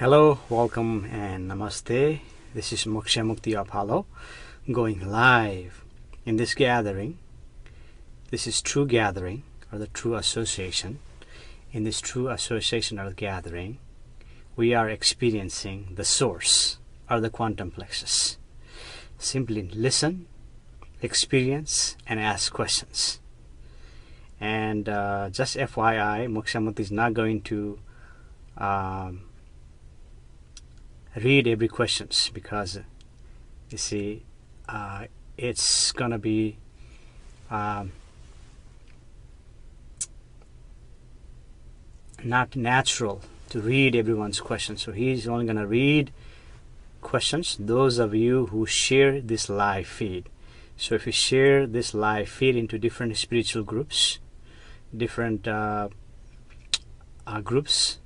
Hello, welcome and namaste. This is Moksha Mukti of Halo going live in this gathering. This is true gathering or the true association. In this true association or gathering, we are experiencing the source or the quantum plexus. Simply listen, experience, and ask questions. And just FYI, Moksha Mukti is not going to read every questions because you see it's gonna be not natural to read everyone's questions, so he's only gonna read questions those of you who share this live feed. So if you share this live feed into different spiritual groups, different groups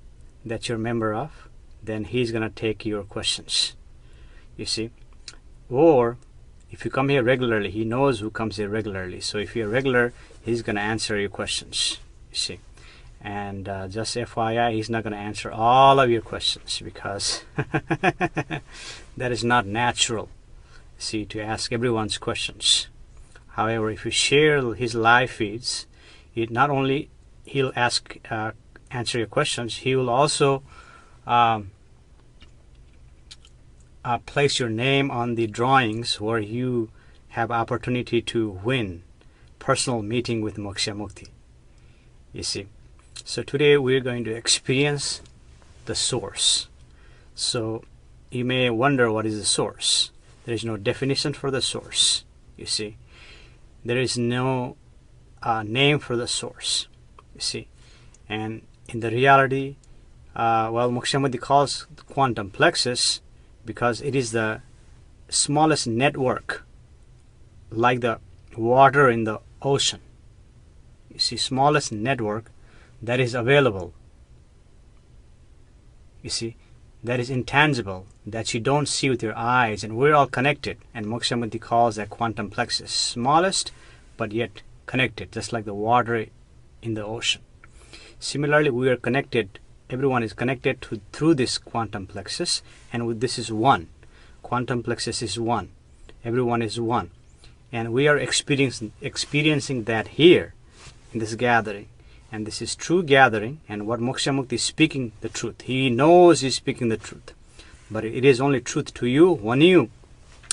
that you're a member of, then he's gonna take your questions, you see. Or if you come here regularly, he knows who comes here regularly, so if you're regular, he's gonna answer your questions, you see. And just FYI, he's not gonna answer all of your questions because that is not natural, see, to ask everyone's questions. However, if you share his live feeds, it not only he'll answer your questions, he will also place your name on the drawings where you have opportunity to win personal meeting with Moksha Mukti, you see. So today we're going to experience the source. So you may wonder, what is the source? There is no definition for the source, you see. There is no name for the source, you see. And in the reality, Moksha Mukti calls the quantum plexus because it is the smallest network, like the water in the ocean. You see, smallest network that is available, you see, that is intangible, that you don't see with your eyes, and we're all connected, and Moksha Mukti calls that quantum plexus smallest but yet connected, just like the water in the ocean. Similarly, we are connected. Everyone is connected through this quantum plexus, and this is one. Quantum plexus is one. Everyone is one, and we are experiencing that here in this gathering. And this is true gathering, and what Moksha Mukti is speaking the truth. He knows he's speaking the truth, but it is only truth to you when you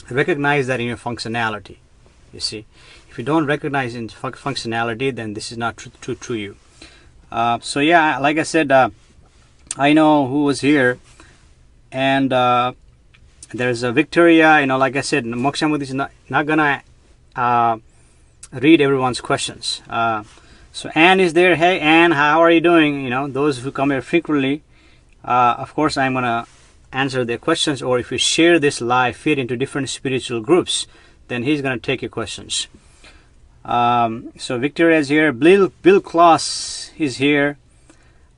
recognize that in your functionality, you see. If you don't recognize in functionality, then this is not true to you. So yeah, like I said, I know who was here, and there's a Victoria, like I said, Moksha Mukti is not gonna read everyone's questions. So Anne is there. Hey Anne, how are you doing? Those who come here frequently, of course I'm gonna answer their questions, or if you share this live feed into different spiritual groups, then he's gonna take your questions. So Victoria is here. Bill Kloss is here.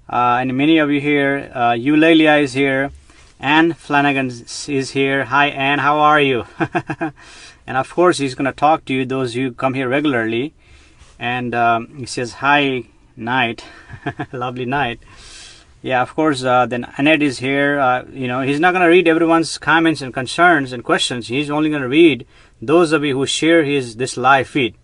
And many of you here. Eulalia is here. Anne Flanagan is here. Hi Anne, how are you? And of course he's going to talk to you, those who come here regularly. And he says hi night. Lovely night. Yeah, of course. Then Annette is here. He's not going to read everyone's comments and concerns and questions. He's only going to read those of you who share this live feed.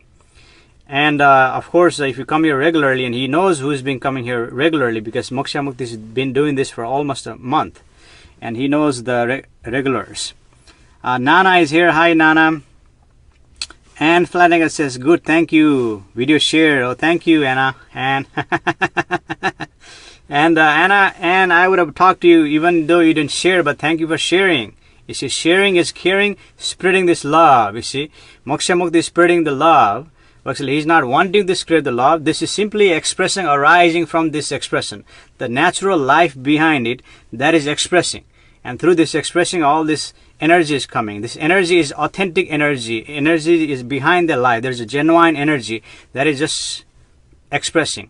And of course, if you come here regularly, and he knows who's been coming here regularly, because Moksha Mukti has been doing this for almost a month, and he knows the regulars. Nana is here. Hi Nana. Anne Flanagan says, good, thank you. Video share. Oh, thank you, Anna. Anne. And Anne, I would have talked to you even though you didn't share, but thank you for sharing. You see, sharing is caring, spreading this love. You see, Moksha Mukti is spreading the love. Actually, he's not wanting to spread the love. This is simply expressing, arising from this expression. The natural life behind it, that is expressing. And through this expressing, all this energy is coming. This energy is authentic energy. Energy is behind the life. There's a genuine energy that is just expressing.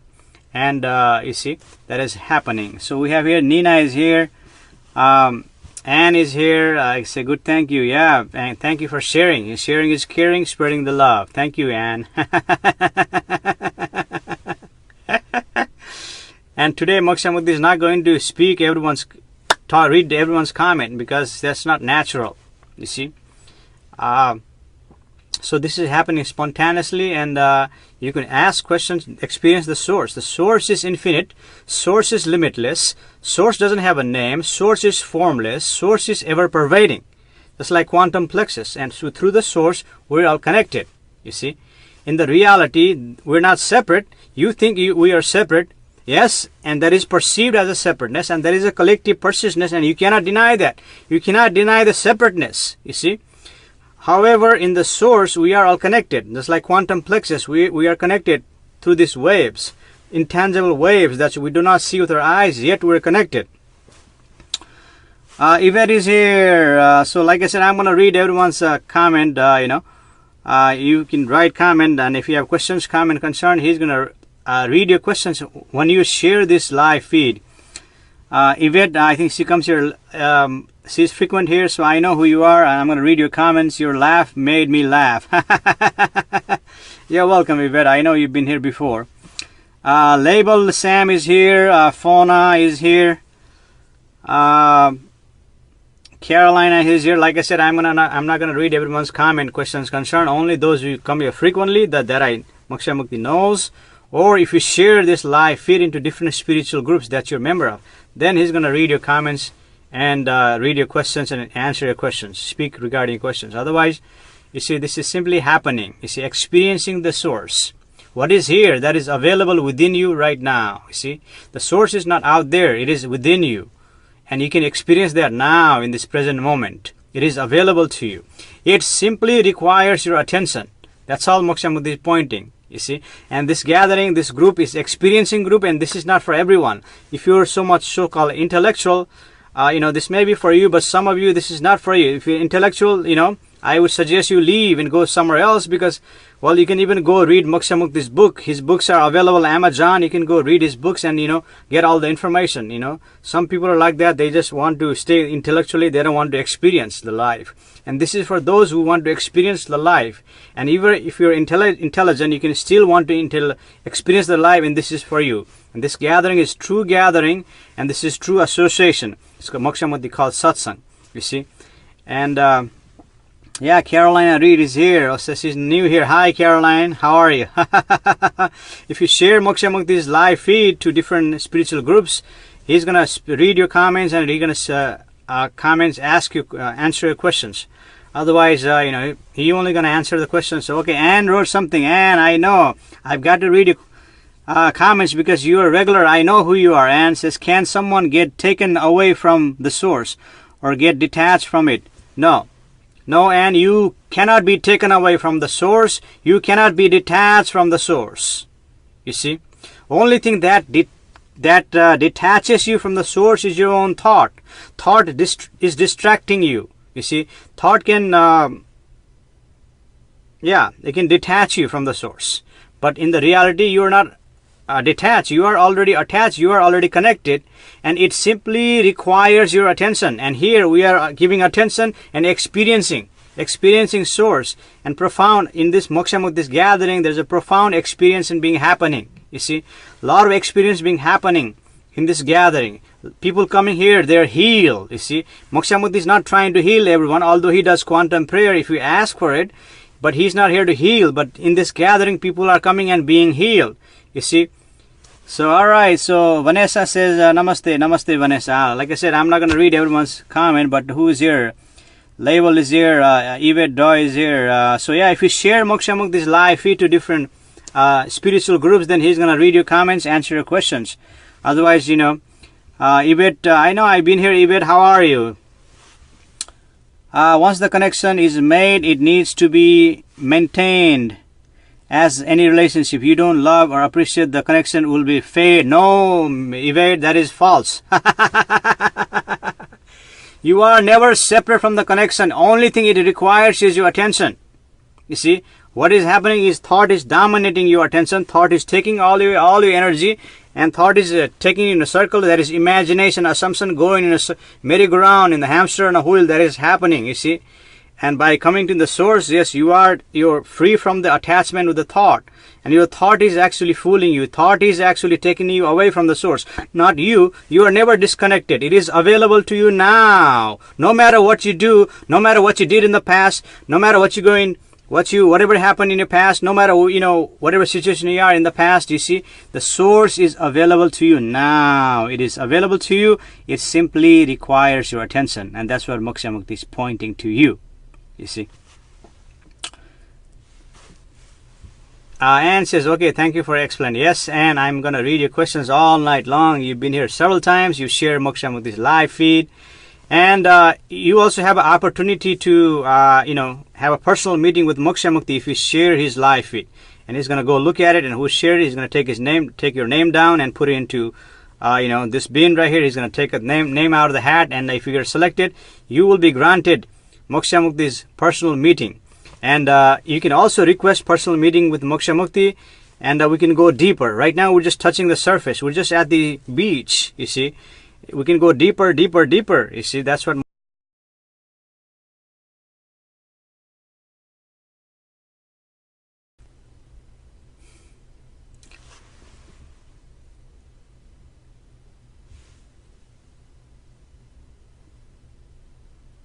And you see, that is happening. So we have here, Nina is here. Anne is here. I say good, thank you. Yeah, and thank you for sharing. Sharing is caring, spreading the love. Thank you, Anne. And today Moksha Mukti is not going to speak everyone's read everyone's comment because that's not natural. You see. So this is happening spontaneously, and you can ask questions, experience the source. The source is infinite. Source is limitless. Source doesn't have a name. Source is formless. Source is ever-pervading. Just like quantum plexus. And so through the source, we're all connected. You see. In the reality, we're not separate. You think we are separate. Yes, and that is perceived as a separateness, and there is a collective persistence, and you cannot deny that. You cannot deny the separateness. You see. However, in the source, we are all connected. Just like quantum plexus, we are connected through these waves, intangible waves that we do not see with our eyes, yet we're connected. Yvette is here. So like I said, I'm going to read everyone's comment. You can write comment, and if you have questions, comment, concern, he's going to read your questions when you share this live feed. Yvette, I think she comes here. She's frequent here, so I know who you are, and I'm going to read your comments. Your laugh made me laugh. You're welcome, Yvette. I know you've been here before. Label Sam is here. Fauna is here. Carolina is here. Like I said, I'm not gonna read everyone's comment, questions, concern. Only those who come here frequently that I Moksha Mukti knows. Or if you share this live feed into different spiritual groups that you're a member of, then he's gonna read your comments and read your questions and answer your questions, speak regarding questions. Otherwise, you see, this is simply happening. You see, experiencing the source. What is here that is available within you right now. You see, the source is not out there. It is within you. And you can experience that now in this present moment. It is available to you. It simply requires your attention. That's all Moksha Mukti is pointing. You see, and this gathering, this group is experiencing group, and this is not for everyone. If you're so much so-called intellectual, this may be for you, but some of you, this is not for you. If you're intellectual, I would suggest you leave and go somewhere else because, well, you can even go read Moksha Mukti's book. His books are available on Amazon. You can go read his books and, get all the information, Some people are like that. They just want to stay intellectually. They don't want to experience the life. And this is for those who want to experience the life. And even if you're intelligent, you can still want to experience the life, and this is for you. And this gathering is true gathering, and this is true association. It's what Moksha Mukti calls satsang, you see. And, yeah, Carolina Reed is here. So she's new here. Hi, Caroline. How are you? If you share Moksha Mukti's live feed to different spiritual groups, he's going to read your comments, and he's going to answer your questions. Otherwise, he only going to answer the questions. So, okay, Anne wrote something. Anne, I know. I've got to read your comments because you are regular. I know who you are. Anne says, can someone get taken away from the source or get detached from it? No. No, Anne, you cannot be taken away from the source. You cannot be detached from the source. You see? Only thing that detaches you from the source is your own thought. Thought is distracting you. You see? Thought can, it can detach you from the source. But in the reality, you are not detached. You are already attached. You are already connected. And it simply requires your attention. And here we are giving attention and experiencing source. And profound, in this Moksha Mukti, this gathering, there's a profound experience in being happening. You see, a lot of experience being happening in this gathering. People coming here, they're healed. You see, Moksha Mukti is not trying to heal everyone, although he does quantum prayer if you ask for it. But he's not here to heal. But in this gathering, people are coming and being healed. You see. So, alright, so Vanessa says, Namaste, Vanessa. Like I said, I'm not going to read everyone's comment, but who is here? Label is here, Yvette Doy is here. So, yeah, if you share Moksha Mukti's live feed to different spiritual groups, then he's going to read your comments, answer your questions. Otherwise, Yvette, I know I've been here, Yvette, how are you? Once the connection is made, it needs to be maintained. As any relationship, you don't love or appreciate, the connection will be fade. No, Yvette, that is false. You are never separate from the connection. Only thing it requires is your attention. You see, what is happening is thought is dominating your attention. Thought is taking all your energy, and thought is taking in a circle. That is imagination, assumption, going in a merry-go-round, in the hamster and a wheel. That is happening, you see. And by coming to the source, yes, you're free from the attachment with the thought. And your thought is actually fooling you. Thought is actually taking you away from the source. Not you. You are never disconnected. It is available to you now. No matter what you do, no matter what you did in the past, no matter what you're going, whatever happened in your past, no matter, whatever situation you are in the past, you see, the source is available to you now. It is available to you. It simply requires your attention. And that's what Moksha Mukti is pointing to you. You see. Anne says, okay, thank you for explaining. Yes, Anne, I'm going to read your questions all night long. You've been here several times. You share Moksha Mukti's live feed. And you also have an opportunity to, have a personal meeting with Moksha Mukti if you share his live feed. And he's going to go look at it, and who shared it, he's going to take your name down and put it into, this bin right here. He's going to take a name out of the hat, and if you're selected, you will be granted Moksha Mukti's personal meeting. And you can also request personal meeting with Moksha Mukti, and we can go deeper. Right now, we're just touching the surface. We're just at the beach, you see. We can go deeper, deeper, deeper. You see, that's what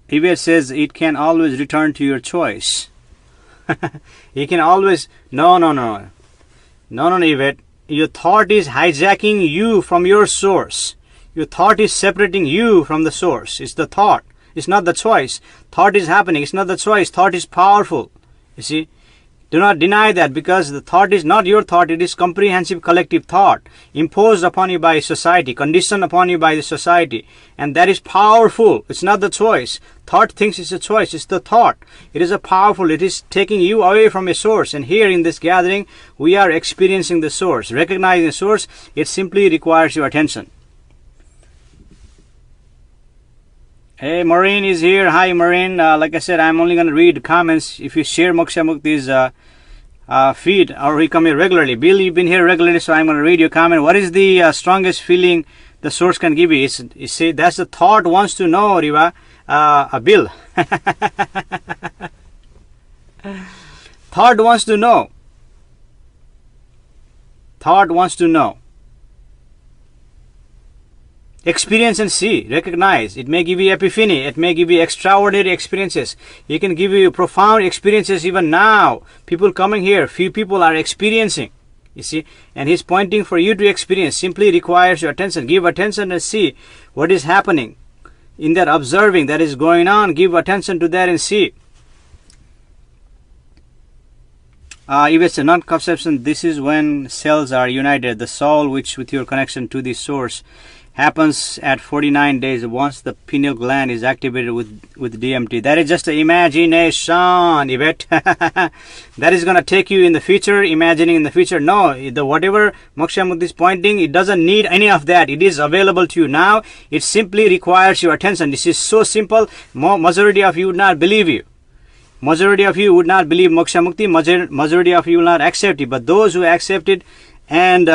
Yvette says, it can always return to your choice. You can always... No, Yvette. Your thought is hijacking you from your source. Your thought is separating you from the source. It's the thought. It's not the choice. Thought is happening. It's not the choice. Thought is powerful. You see? Do not deny that, because the thought is not your thought. It is comprehensive collective thought imposed upon you by society, conditioned upon you by the society. And that is powerful. It's not the choice. Thought thinks it's a choice. It's the thought. It is a powerful. It is taking you away from a source. And here in this gathering, we are experiencing the source. Recognizing the source, it simply requires your attention. Hey, Maureen is here. Hi, Maureen. Like I said, I'm only going to read comments if you share Moksha Mukti's feed or you come here regularly. Bill, you've been here regularly, so I'm going to read your comment. What is the strongest feeling the source can give you? You see, that's the thought wants to know, Riva. Bill. Thought wants to know. Thought wants to know. Experience and see, recognize. It may give you epiphany. It may give you extraordinary experiences. It can give you profound experiences even now. People coming here, few people are experiencing. You see, and he's pointing for you to experience. Simply requires your attention. Give attention and see what is happening. In that observing that is going on, give attention to that and see. If it's a non-conception, this is when cells are united. The soul, which with your connection to the source, happens at 49 days once the pineal gland is activated with DMT. That is just an imagination, Yvette. That is going to take you in the future, imagining in the future. No, whatever Moksha Mukti is pointing, it doesn't need any of that. It is available to you now. It simply requires your attention. This is so simple. Majority of you would not believe you. Majority of you would not believe Moksha Mukti. Majority of you will not accept it. But those who accept it, and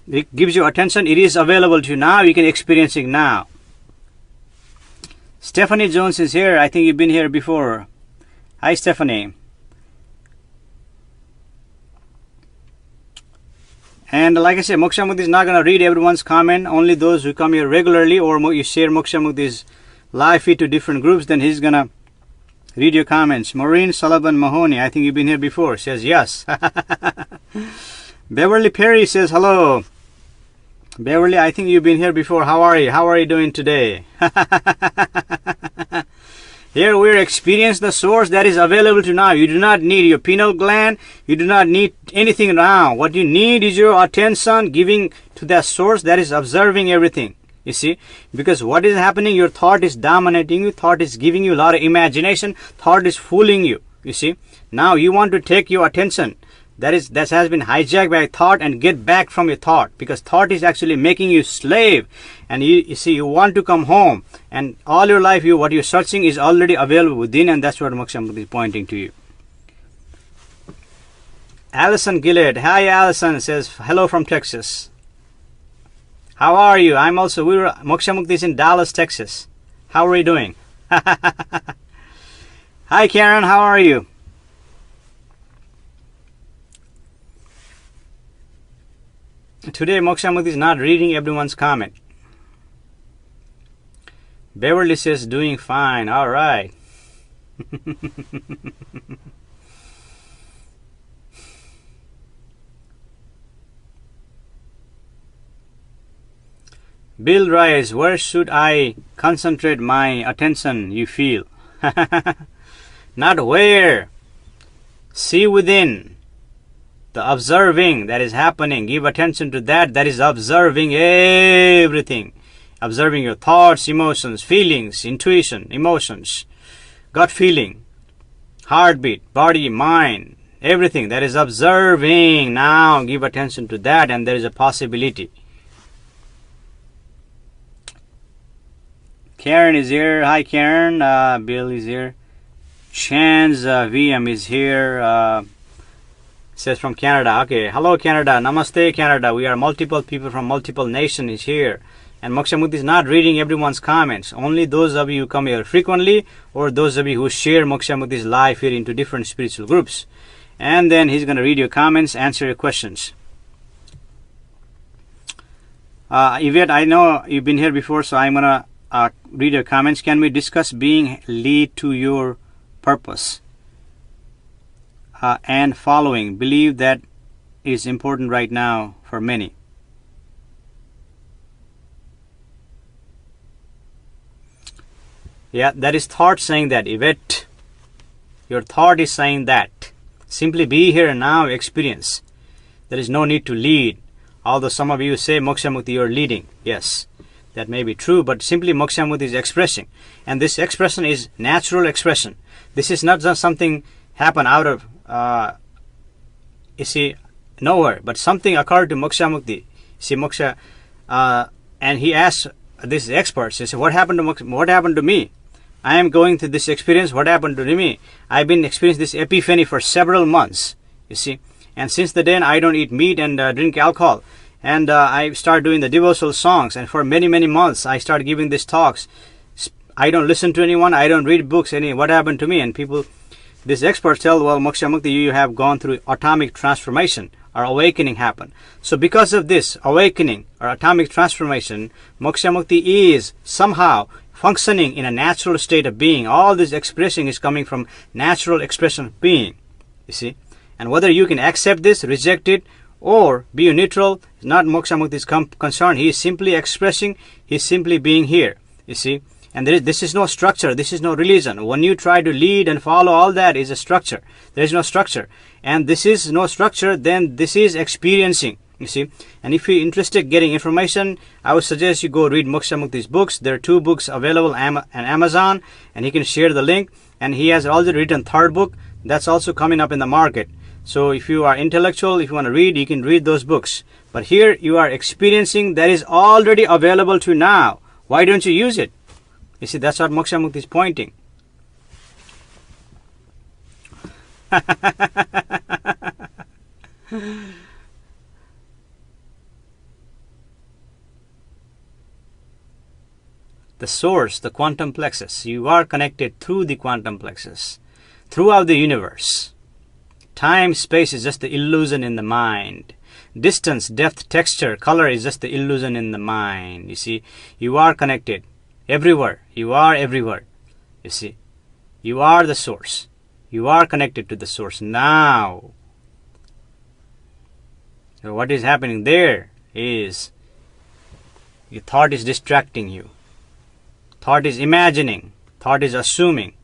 it gives you attention, it is available to you now. You can experience it now. Stephanie Jones is here. I think you've been here before. Hi, Stephanie. And like I said, Moksha Mukti is not going to read everyone's comment. Only those who come here regularly, or you share Moksha Mukti's live feed to different groups, then he's going to read your comments. Maureen Sullivan Mahoney, I think you've been here before, says yes. Beverly Perry says hello. Beverly, I think you've been here before. How are you? How are you doing today? Here we're experiencing the source that is available to now. You do not need your pineal gland. You do not need anything now. What you need is your attention giving to that source that is observing everything. You see, because what is happening, your thought is dominating you. Thought is giving you a lot of imagination. Thought is fooling you. You see, now you want to take your attention that has been hijacked by thought and get back from your thought, because thought is actually making you slave. And you see, you want to come home, and all your life what you're searching is already available within, and that's what Moksha Mukti is pointing to you. Allison Gillett, hi Allison, says hello from Texas. How are you? Moksha Mukti is in Dallas, Texas. How are you doing? Hi Karen, how are you? Today Moksha Mukti is not reading everyone's comment. Beverly says doing fine. All right. Bill Rice, where should I concentrate my attention, you feel? Not where. See within. The observing that is happening. Give attention to that. That is observing everything. Observing your thoughts, emotions, feelings, intuition, emotions, gut feeling, heartbeat, body, mind, everything. That is observing. Now give attention to that, and there is a possibility. Karen is here. Hi Karen. Bill is here. Chan's VM is here. Says from Canada. Okay. Hello Canada. Namaste Canada. We are multiple people from multiple nations here. And Moksha Mukti is not reading everyone's comments. Only those of you who come here frequently, or those of you who share Moksha Mukti's life here into different spiritual groups. And then he's going to read your comments, answer your questions. Yvette, I know you've been here before, so I'm going to read your comments. Can we discuss being lead to your purpose and following? Believe that is important right now for many. Yeah, that is thought saying that, Yvette. Your thought is saying that. Simply be here and now, experience. There is no need to lead. Although some of you say, Moksha Mukti, you are leading. Yes, that may be true, but simply Moksha Mukti is expressing. And this expression is natural expression. This is not just something happen out of, nowhere, but something occurred to Moksha Mukti. See, Moksha, and he asked these experts, he said, what happened to me? I am going through this experience. What happened to me? I've been experiencing this epiphany for several months, you see. And since the day I don't eat meat and drink alcohol. And I start doing the devotional songs. And for many, many months, I start giving these talks. I don't listen to anyone. I don't read books. What happened to me? And people, these experts tell, well, Moksha Mukti, you have gone through atomic transformation or awakening happened. So because of this awakening or atomic transformation, Moksha Mukti is somehow functioning in a natural state of being. All this expressing is coming from natural expression of being, you see. And whether you can accept this, reject it, or be neutral, is not Moksha Mukti's concern. He is simply expressing, he is simply being here, you see. And this is no structure, this is no religion. When you try to lead and follow, all that is a structure. There is no structure. And this is no structure, then this is experiencing, you see. And if you're interested in getting information, I would suggest you go read Moksha Mukti's books. There are 2 books available on Amazon, and he can share the link. And he has already written 3rd book that's also coming up in the market. So if you are intellectual, if you want to read, you can read those books. But here you are experiencing that is already available to you now. Why don't you use it? You see, that's what Moksha Mukti is pointing. The source, the quantum plexus. You are connected through the quantum plexus, throughout the universe. Time, space is just the illusion in the mind. Distance, depth, texture, color is just the illusion in the mind. You see, you are connected everywhere. You are everywhere. You see, you are the source. You are connected to the source now. So what is happening there is your thought is distracting you. Thought is imagining. Thought is assuming.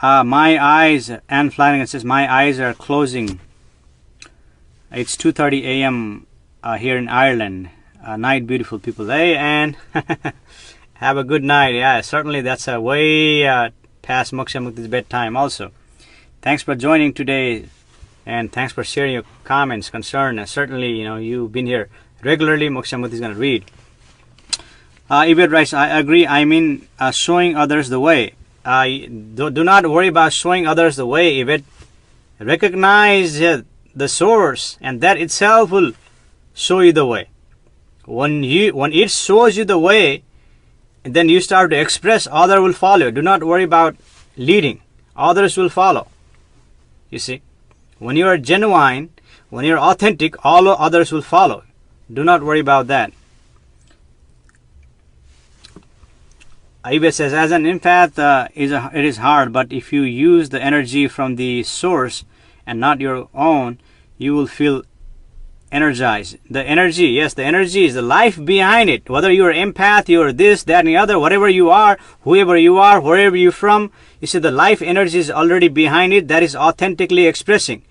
My eyes, Anne Flanagan says, my eyes are closing. It's 2:30 a.m. Here in Ireland. Night, beautiful people. Hey, Anne. Have a good night. Yeah, certainly that's way past Moksha Mukti's bedtime also. Thanks for joining today, and thanks for sharing your comments, concern. And certainly, you've been here regularly. Moksha Mukti is going to read. Yvette writes, I agree. I mean, showing others the way. Do not worry about showing others the way, Yvette. Recognize the source, and that itself will show you the way. When it shows you the way, and then you start to express, others will follow. Do not worry about leading. Others will follow. You see, when you are genuine, when you are authentic, all others will follow. Do not worry about that. Ibe says, as an empath, it is hard, but if you use the energy from the source and not your own, you will feel energized. The energy, yes, the energy is the life behind it. Whether you're an empath, you're this, that, and the other, whatever you are, whoever you are, wherever you're from, you see the life energy is already behind it. That is authentically expressing.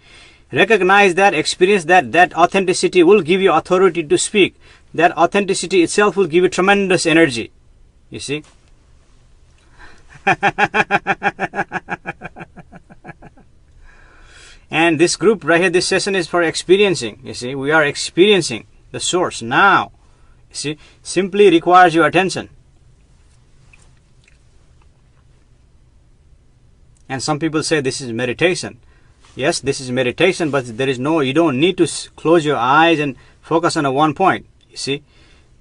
Recognize that, experience that. That authenticity will give you authority to speak. That authenticity itself will give you tremendous energy. You see? And this group right here, this session is for experiencing. You see, we are experiencing the source now. You see, simply requires your attention. And some people say this is meditation. Yes, this is meditation, but there is no, you don't need to close your eyes and focus on a one point. You see,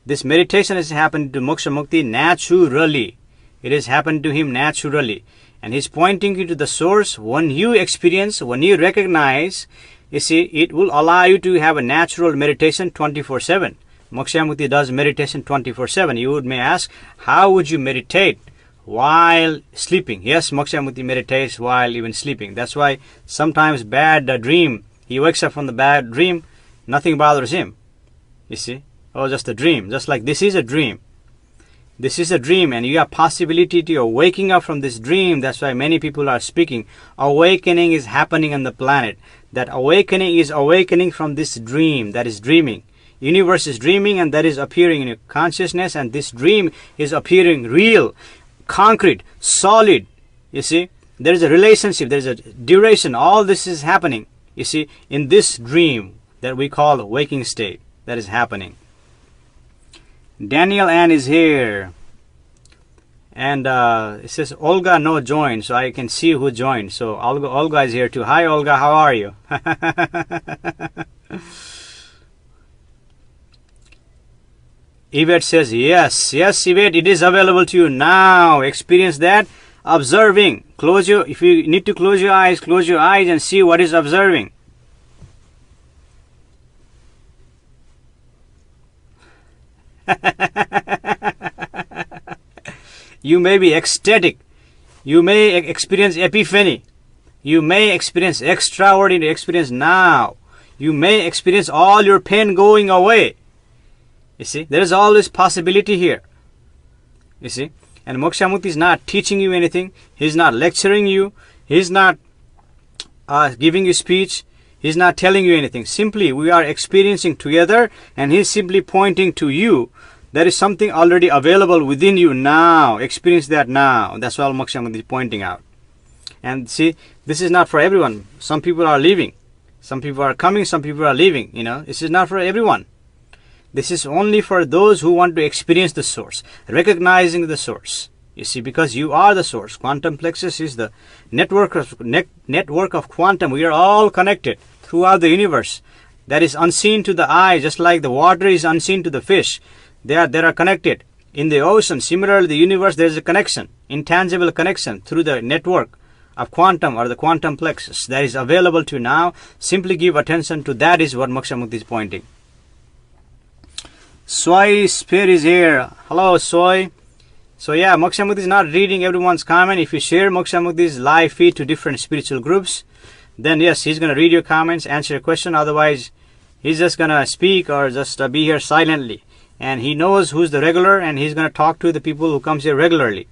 this meditation is happening to Moksha Mukti naturally. It has happened to him naturally. And he's pointing you to the source. When you experience, when you recognize, you see, it will allow you to have a natural meditation 24/7. Moksha Mukti does meditation 24/7. You may ask, how would you meditate while sleeping? Yes, Moksha Mukti meditates while even sleeping. That's why sometimes bad dream, he wakes up from the bad dream, nothing bothers him. You see, oh, just a dream. Just like this is a dream. This is a dream, and you have possibility to waking up from this dream. That's why many people are speaking. Awakening is happening on the planet. That awakening is awakening from this dream that is dreaming. Universe is dreaming, and that is appearing in your consciousness, and this dream is appearing real, concrete, solid. You see, there is a relationship, there is a duration. All this is happening, you see, in this dream that we call the waking state that is happening. Daniel Ann is here, and it says Olga no joined, so I can see who joined. So Olga is here too. Hi Olga, how are you? Yvette says yes, Yvette, it is available to you now. Experience that. Observing. If you need to close your eyes and see what is observing. You may be ecstatic. You may experience epiphany. You may experience extraordinary experience now. You may experience all your pain going away. You see, there is always possibility here. You see, and Moksha Mukti is not teaching you anything. He's not lecturing you. He's not giving you speech. He's not telling you anything. Simply, we are experiencing together, and he's simply pointing to you. There is something already available within you now. Experience that now. That's all Moksha Mukti is pointing out. And see, this is not for everyone. Some people are leaving. Some people are coming. Some people are leaving. You know, this is not for everyone. This is only for those who want to experience the source, recognizing the source. You see, because you are the source. Quantum plexus is the network of quantum. We are all connected throughout the universe. That is unseen to the eye, just like the water is unseen to the fish. They are connected. In the ocean, similarly, the universe, there is a connection, intangible connection through the network of quantum or the quantum plexus that is available to you now. Simply give attention to that is what Moksha Mukti is pointing. Soy Spear is here. Hello, Soy. So yeah, Moksha Mukti is not reading everyone's comment. If you share Moksha Mukti's live feed to different spiritual groups, then yes, he's going to read your comments, answer your question. Otherwise, he's just going to speak or just be here silently. And he knows who's the regular, and he's going to talk to the people who comes here regularly.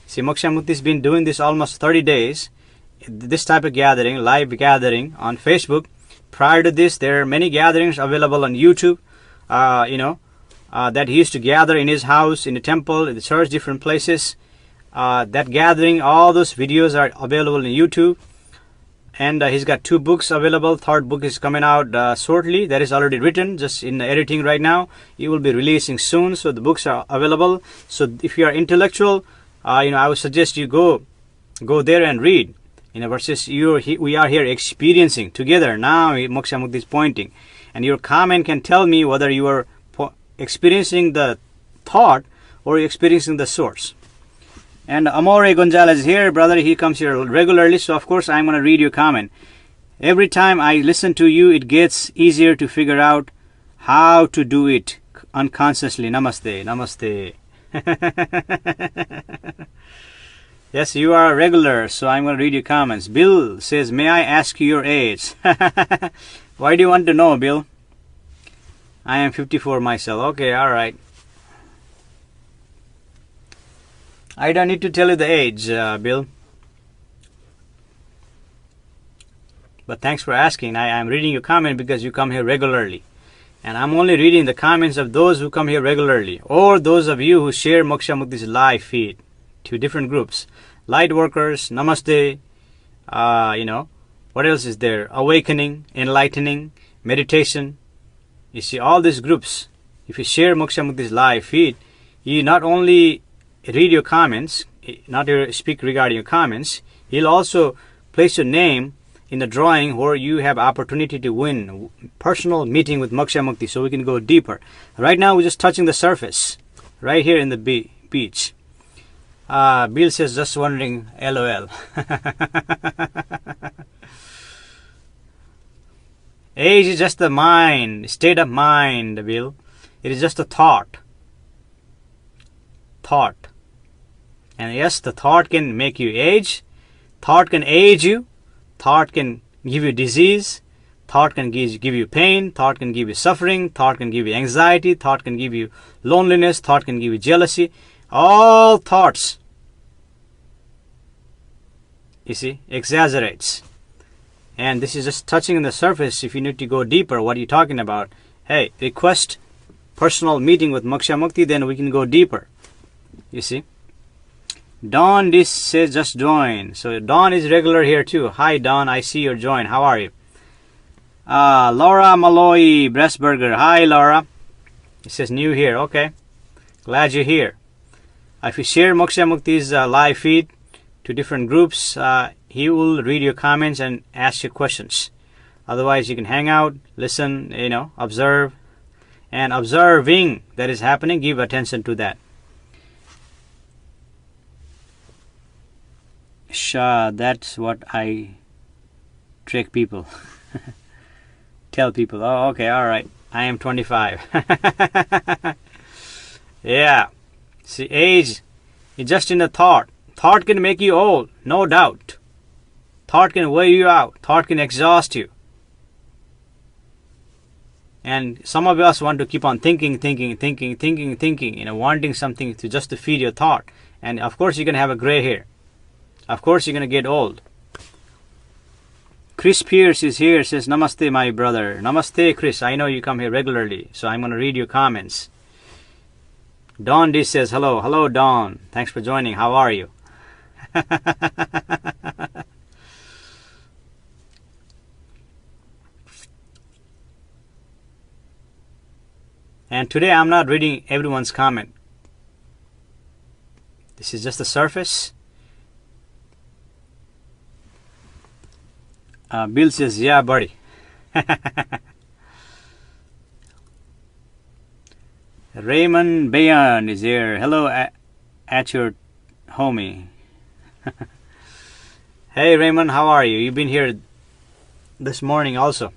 See, Moksha Mukti has been doing this almost 30 days. This type of gathering, live gathering on Facebook. Prior to this, there are many gatherings available on YouTube. That he used to gather in his house, in the temple, in the church, different places. That gathering, all those videos are available on YouTube. And he's got 2 books available. 3rd book is coming out shortly. That is already written, just in the editing right now. He will be releasing soon, so the books are available. So if you are intellectual, I would suggest you go there and read. Versus we are here experiencing together now. Moksha Mukti is pointing, and your comment can tell me whether you are experiencing the thought or you're experiencing the source. And Amore Gonzalez is here, brother. He comes here regularly, so of course I'm going to read your comment. Every time I listen to you, it gets easier to figure out how to do it unconsciously. Namaste, namaste. Yes, you are a regular, so I'm going to read your comments. Bill says, may I ask you your age? Why do you want to know, Bill? I am 54 myself. Okay, all right. I don't need to tell you the age, Bill. But thanks for asking. I am reading your comment because you come here regularly. And I'm only reading the comments of those who come here regularly, or those of you who share Moksha Mukti's live feed to different groups. Light workers, namaste, what else is there? Awakening, enlightening, meditation. You see, all these groups, if you share Moksha Mukti's live feed, you not only read your comments, not speak regarding your comments, he'll also place your name in the drawing where you have opportunity to win personal meeting with Moksha Mukti, so we can go deeper. Right now we're just touching the surface right here in the beach. Bill says, just wondering, LOL. Age is just the mind, state of mind, Bill. It is just a thought. And yes, the thought can make you age. Thought can age you. Thought can give you disease. Thought can give you pain. Thought can give you suffering. Thought can give you anxiety. Thought can give you loneliness. Thought can give you jealousy. All thoughts, you see, exaggerates. And this is just touching on the surface. If you need to go deeper, what are you talking about? Hey, request personal meeting with Moksha Mukti, then we can go deeper. You see. Dawn this says just join. So Dawn is regular here too. Hi Dawn, I see your join. How are you? Laura Malloy Breastburger. Hi Laura. It says new here. Okay. Glad you're here. If you share Moksha Mukti's live feed to different groups, he will read your comments and ask you questions. Otherwise, you can hang out, listen, observe, and observing that is happening, give attention to that. That's what I trick people. Tell people, oh, okay, all right, I am 25. Yeah. See, age is just in the thought. Thought can make you old, no doubt. Thought can wear you out. Thought can exhaust you. And some of us want to keep on thinking, wanting something to feed your thought. And of course you're going to have a gray hair. Of course you're going to get old. Chris Pierce is here, says, namaste, my brother. Namaste, Chris. I know you come here regularly, so I'm going to read your comments. Dawn D says, hello. Hello, Dawn. Thanks for joining. How are you? And today I'm not reading everyone's comment. This is just the surface. Bill says, yeah, buddy. Raymond Bayan is here. Hello at your homie. Hey Raymond, how are you? You've been here this morning also.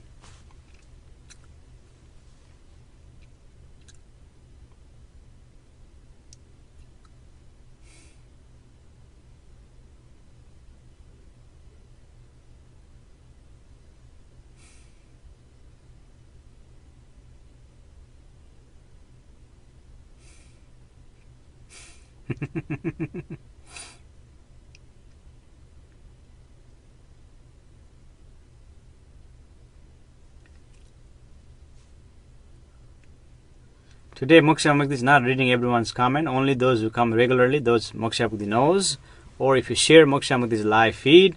Today Moksha Mukti is not reading everyone's comment, only those who come regularly, those Moksha Mukti knows. Or if you share Moksha Mukti's live feed,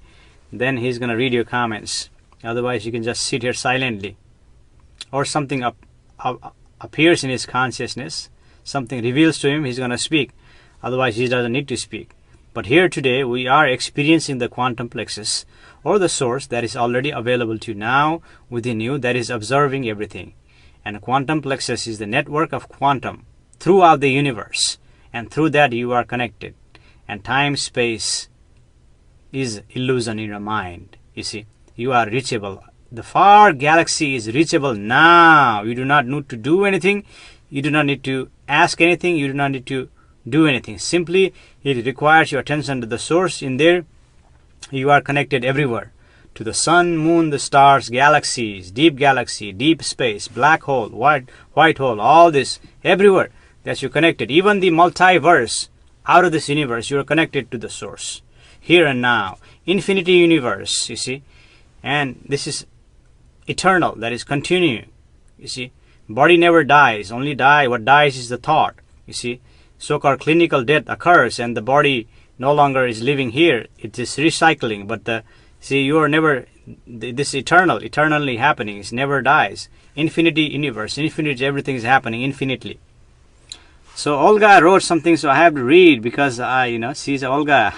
then he's going to read your comments. Otherwise you can just sit here silently. Or something appears in his consciousness, something reveals to him, he's going to speak. Otherwise he doesn't need to speak. But here today we are experiencing the quantum plexus, or the source that is already available to you now within you, that is observing everything. And quantum plexus is the network of quantum throughout the universe. and through that you are connected. And time space is illusion in your mind. You see, you are reachable. The far galaxy is reachable now. You do not need to do anything. You do not need to ask anything. You do not need to do anything. Simply, it requires your attention to the source. In there, you are connected everywhere. To the sun, moon, the stars, galaxies, deep space, black hole, white hole, all this, everywhere that you're connected. Even the multiverse, out of this universe, you are connected to the source. Here and now. Infinity universe, you see. And this is eternal, that is continuing. You see, body never dies, what dies is the thought. You see, so-called clinical death occurs and the body no longer is living here. It is recycling, but you are never, this eternally happening. It never dies. Infinity universe, infinity, everything is happening infinitely. So Olga wrote something, so I have to read because she's Olga.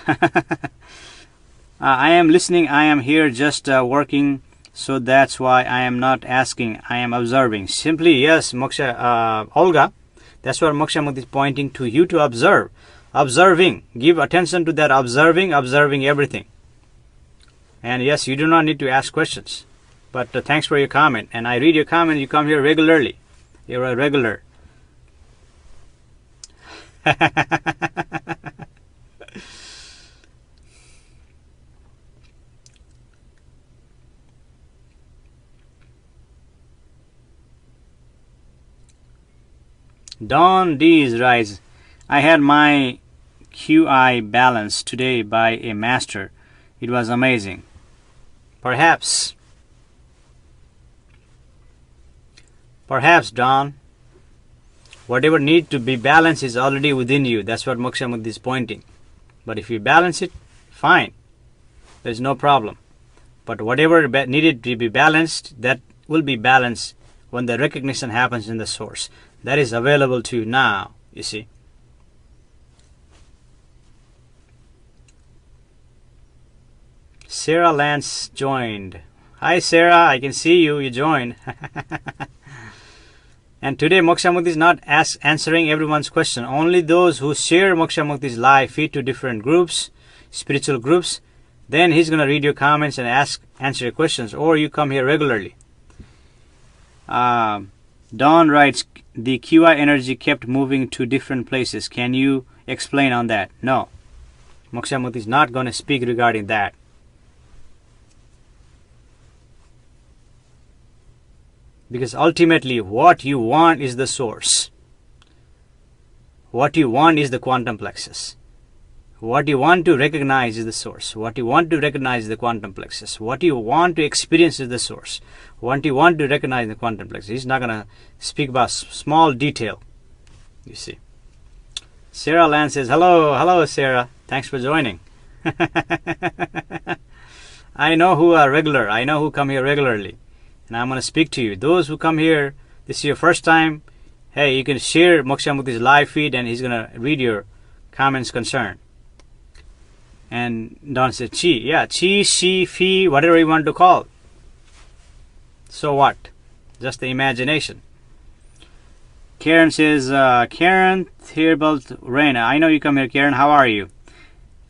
I am listening, I am here just working, so that's why I am not asking, I am observing. Simply, yes, Moksha, Olga, that's what Moksha Mukti is pointing to you to observe. Observing, give attention to that observing everything. And yes, you do not need to ask questions. But thanks for your comment. And I read your comment, you come here regularly. You're a regular. Don D's writes, I had my QI balanced today by a master. It was amazing. Perhaps, Don, whatever need to be balanced is already within you. That's what Moksha Mukti is pointing. But if you balance it, fine. There's no problem. But whatever needed to be balanced, that will be balanced when the recognition happens in the source. That is available to you now, you see. Sarah Lance joined. Hi Sarah, I can see you, you joined. And today Moksha Mukti is not answering everyone's question. Only those who share Moksha Mukti's live feed to different groups, spiritual groups, then he's going to read your comments and answer your questions, or you come here regularly. Don writes, the QI energy kept moving to different places. Can you explain on that? No. Moksha Mukti is not going to speak regarding that. Because ultimately, what you want is the source. What you want is the quantum plexus. What you want to recognize is the source. What you want to recognize is the quantum plexus. What you want to experience is the source. What you want to recognize is the quantum plexus. He's not going to speak about small detail. You see. Sarah Land says, hello Sarah. Thanks for joining. I know who are regular. I know who come here regularly. And I'm going to speak to you. Those who come here, this is your first time, hey, you can share Moksha Mukti's live feed and he's going to read your comments, concern. And Don said, chi. Yeah, chi, she, fi, whatever you want to call. So what? Just the imagination. Karen says, Karen Thirbalt Reina. I know you come here, Karen. How are you?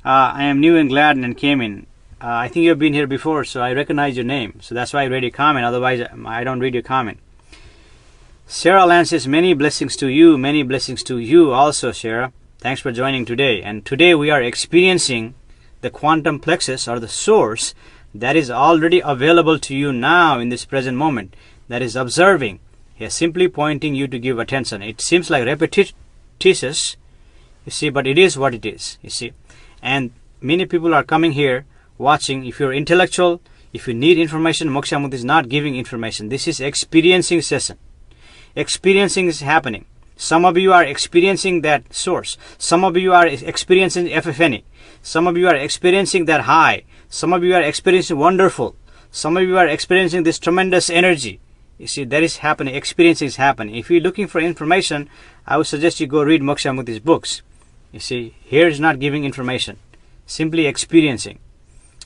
I am new and glad and came in. I think you've been here before, so I recognize your name. So that's why I read your comment. Otherwise, I don't read your comment. Sarah Lance says, many blessings to you. Many blessings to you also, Sarah. Thanks for joining today. And today we are experiencing the quantum plexus or the source that is already available to you now in this present moment. That is observing. He is simply pointing you to give attention. It seems like repetitious, you see, but it is what it is, you see. And many people are coming here watching. If you're intellectual, if you need information, Moksha Mukti is not giving information. This is experiencing session. Experiencing is happening. Some of you are experiencing that source. Some of you are experiencing FFNE. Some of you are experiencing that high. Some of you are experiencing wonderful. Some of you are experiencing this tremendous energy. You see, that is happening. Experiencing is happening. If you're looking for information, I would suggest you go read Moksha Mukti's books. You see, here is not giving information. Simply experiencing.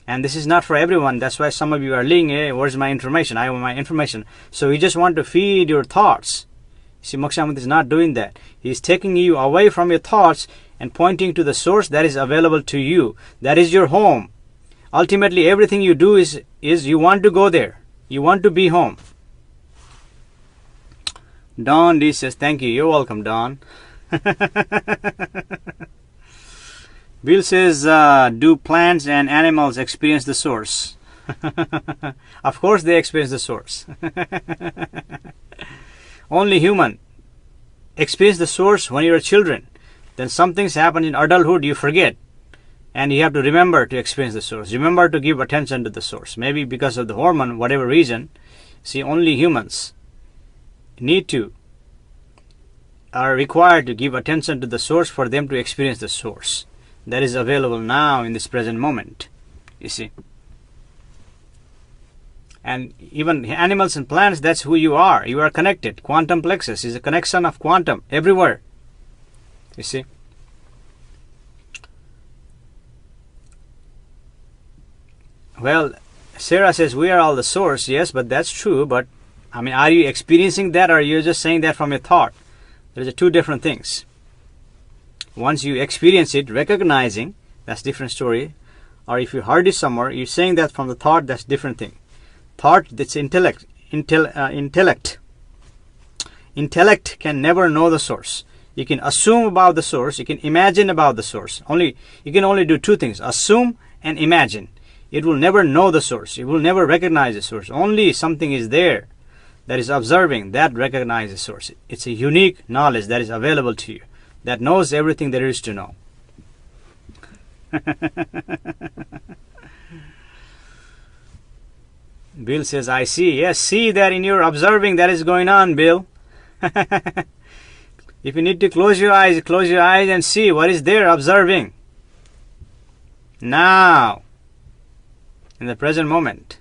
And this is not for everyone. That's why some of you are saying, hey, where's my information? I want my information. So you just want to feed your thoughts. See, Moksha Mukti is not doing that. He is taking you away from your thoughts and pointing to the source that is available to you. That is your home. Ultimately, everything you do is you want to go there. You want to be home. Don D says, thank you. You're welcome, Don. Bill says, do plants and animals experience the source? Of course they experience the source. Only human experience the source when you're children. Then some things happen in adulthood, you forget. And you have to remember to experience the source. Remember to give attention to the source. Maybe because of the hormone, whatever reason. See, only humans are required to give attention to the source for them to experience the source. That is available now in this present moment. You see. And even animals and plants, that's who you are. You are connected. Quantum plexus is a connection of quantum everywhere. You see. Well, Sarah says we are all the source. Yes, but that's true. But I mean, are you experiencing that, or are you just saying that from your thought? There's two different things. Once you experience it, recognizing, that's a different story. Or if you heard it somewhere, you're saying that from the thought, that's a different thing. Thought, that's intellect. Intellect can never know the source. You can assume about the source. You can imagine about the source. You can only do two things: assume and imagine. It will never know the source. It will never recognize the source. Only something is there that is observing, that recognizes the source. It's a unique knowledge that is available to you, that knows everything there is to know. Bill says, I see. Yes, see that in your observing that is going on, Bill. If you need to close your eyes and see what is there observing. Now, in the present moment.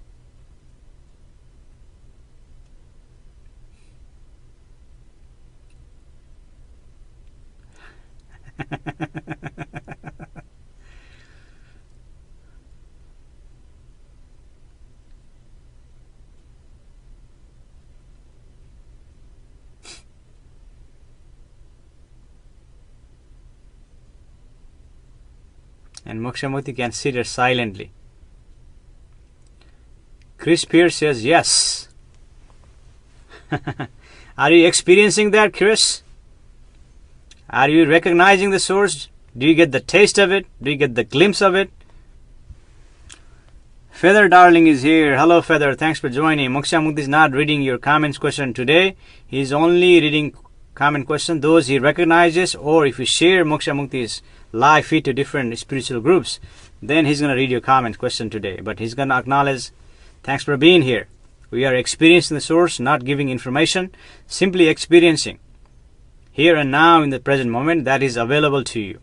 And Moksha Mukti can sit there silently. Chris Pierce says, yes. Are you experiencing that, Chris? Are you recognizing the source? Do you get the taste of it? Do you get the glimpse of it? Feather Darling is here. Hello, Feather. Thanks for joining. Moksha Mukti is not reading your comments question today. He is only reading comment question those he recognizes, or if you share Moksha Mukti's live feed to different spiritual groups, then he's going to read your comment question today. But he's going to acknowledge, thanks for being here. We are experiencing the source, not giving information, simply experiencing here and now in the present moment that is available to you.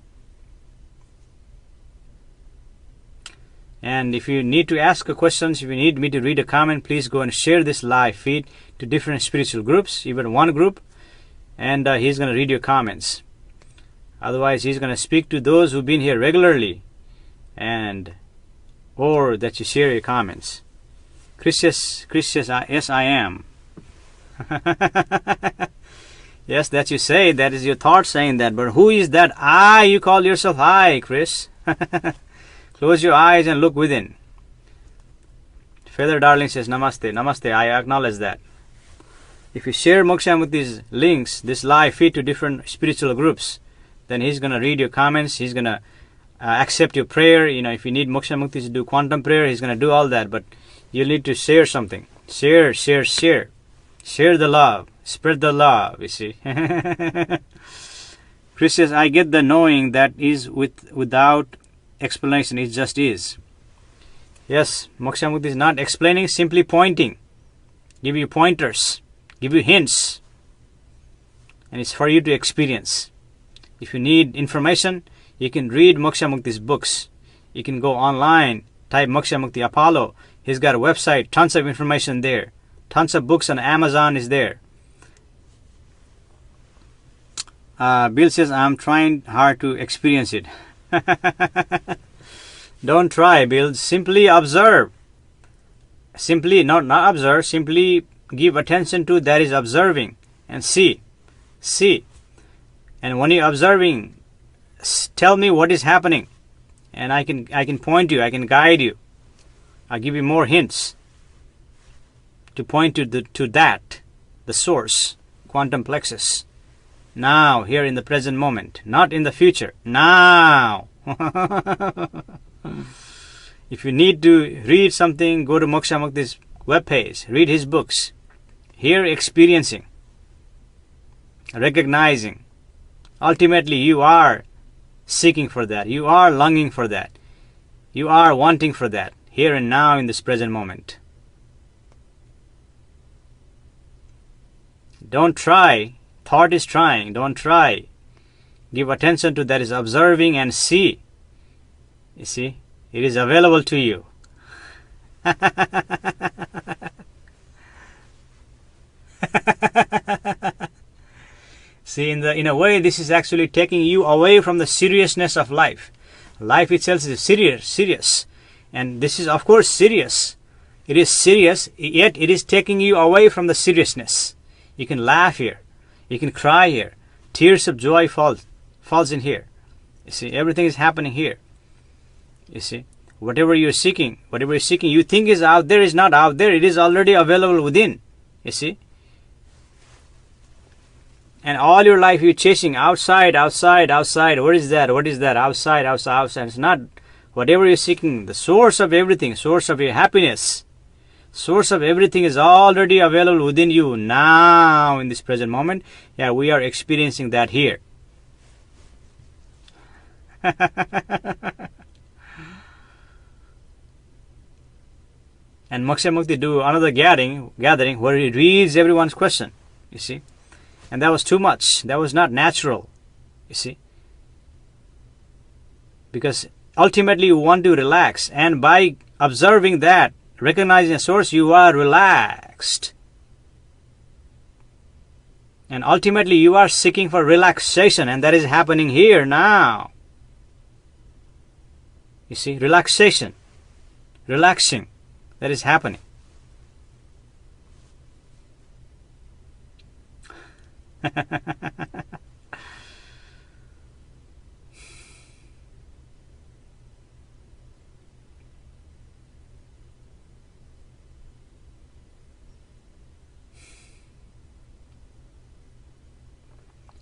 And if you need to ask a question, if you need me to read a comment, please go and share this live feed to different spiritual groups, even one group, and he's going to read your comments. Otherwise, he's going to speak to those who've been here regularly, and or that you share your comments. Chris says, yes, I am. Yes, that you say, that is your thought saying that. But who is that I? You call yourself I, Chris. Close your eyes and look within. Feather Darling says, Namaste. Namaste, I acknowledge that. If you share Moksha Mukti's links, this live feed to different spiritual groups, then he's going to read your comments. He's going to accept your prayer. You know, if you need Moksha Mukti to do quantum prayer, he's going to do all that. But you need to share something. Share. Share the love. Spread the love, you see. Chris says, I get the knowing that is without explanation. It just is. Yes, Moksha Mukti is not explaining, simply pointing. Give you pointers. Give you hints. And it's for you to experience. If you need information, you can read Moksha Mukti's books. You can go online, type Moksha Mukti Apollo. He's got a website, tons of information there. Tons of books on Amazon is there. Bill says, I'm trying hard to experience it. Don't try, Bill. Simply observe. Simply, not observe, simply give attention to that is observing and see. See. And when you're observing, tell me what is happening. And I can point you, I can guide you. I'll give you more hints to point to that, the source, quantum plexus. Now, here in the present moment, not in the future. Now. If you need to read something, go to Moksha Mukti's webpage, read his books. Here, experiencing, recognizing. Ultimately, you are seeking for that. You are longing for that. You are wanting for that, here and now in this present moment. Don't try. Thought is trying. Don't try. Give attention to that is observing and see. You see, it is available to you. See, in a way, this is actually taking you away from the seriousness of life. Life itself is serious. And this is, of course, serious. It is serious, yet it is taking you away from the seriousness. You can laugh here. You can cry here. Tears of joy falls in here. You see, everything is happening here. You see, whatever you're seeking, you think is out there is not out there. It is already available within. You see. And all your life you're chasing outside. What is that? Outside. It's not whatever you're seeking. The source of everything, source of your happiness, source of everything is already available within you now in this present moment. Yeah, we are experiencing that here. And Moksha Mukti do another gathering where he reads everyone's question. You see. And that was too much. That was not natural. You see. Because ultimately you want to relax. And by observing that, recognizing a source, you are relaxed. And ultimately you are seeking for relaxation. And that is happening here now. You see, relaxation. Relaxing. That is happening.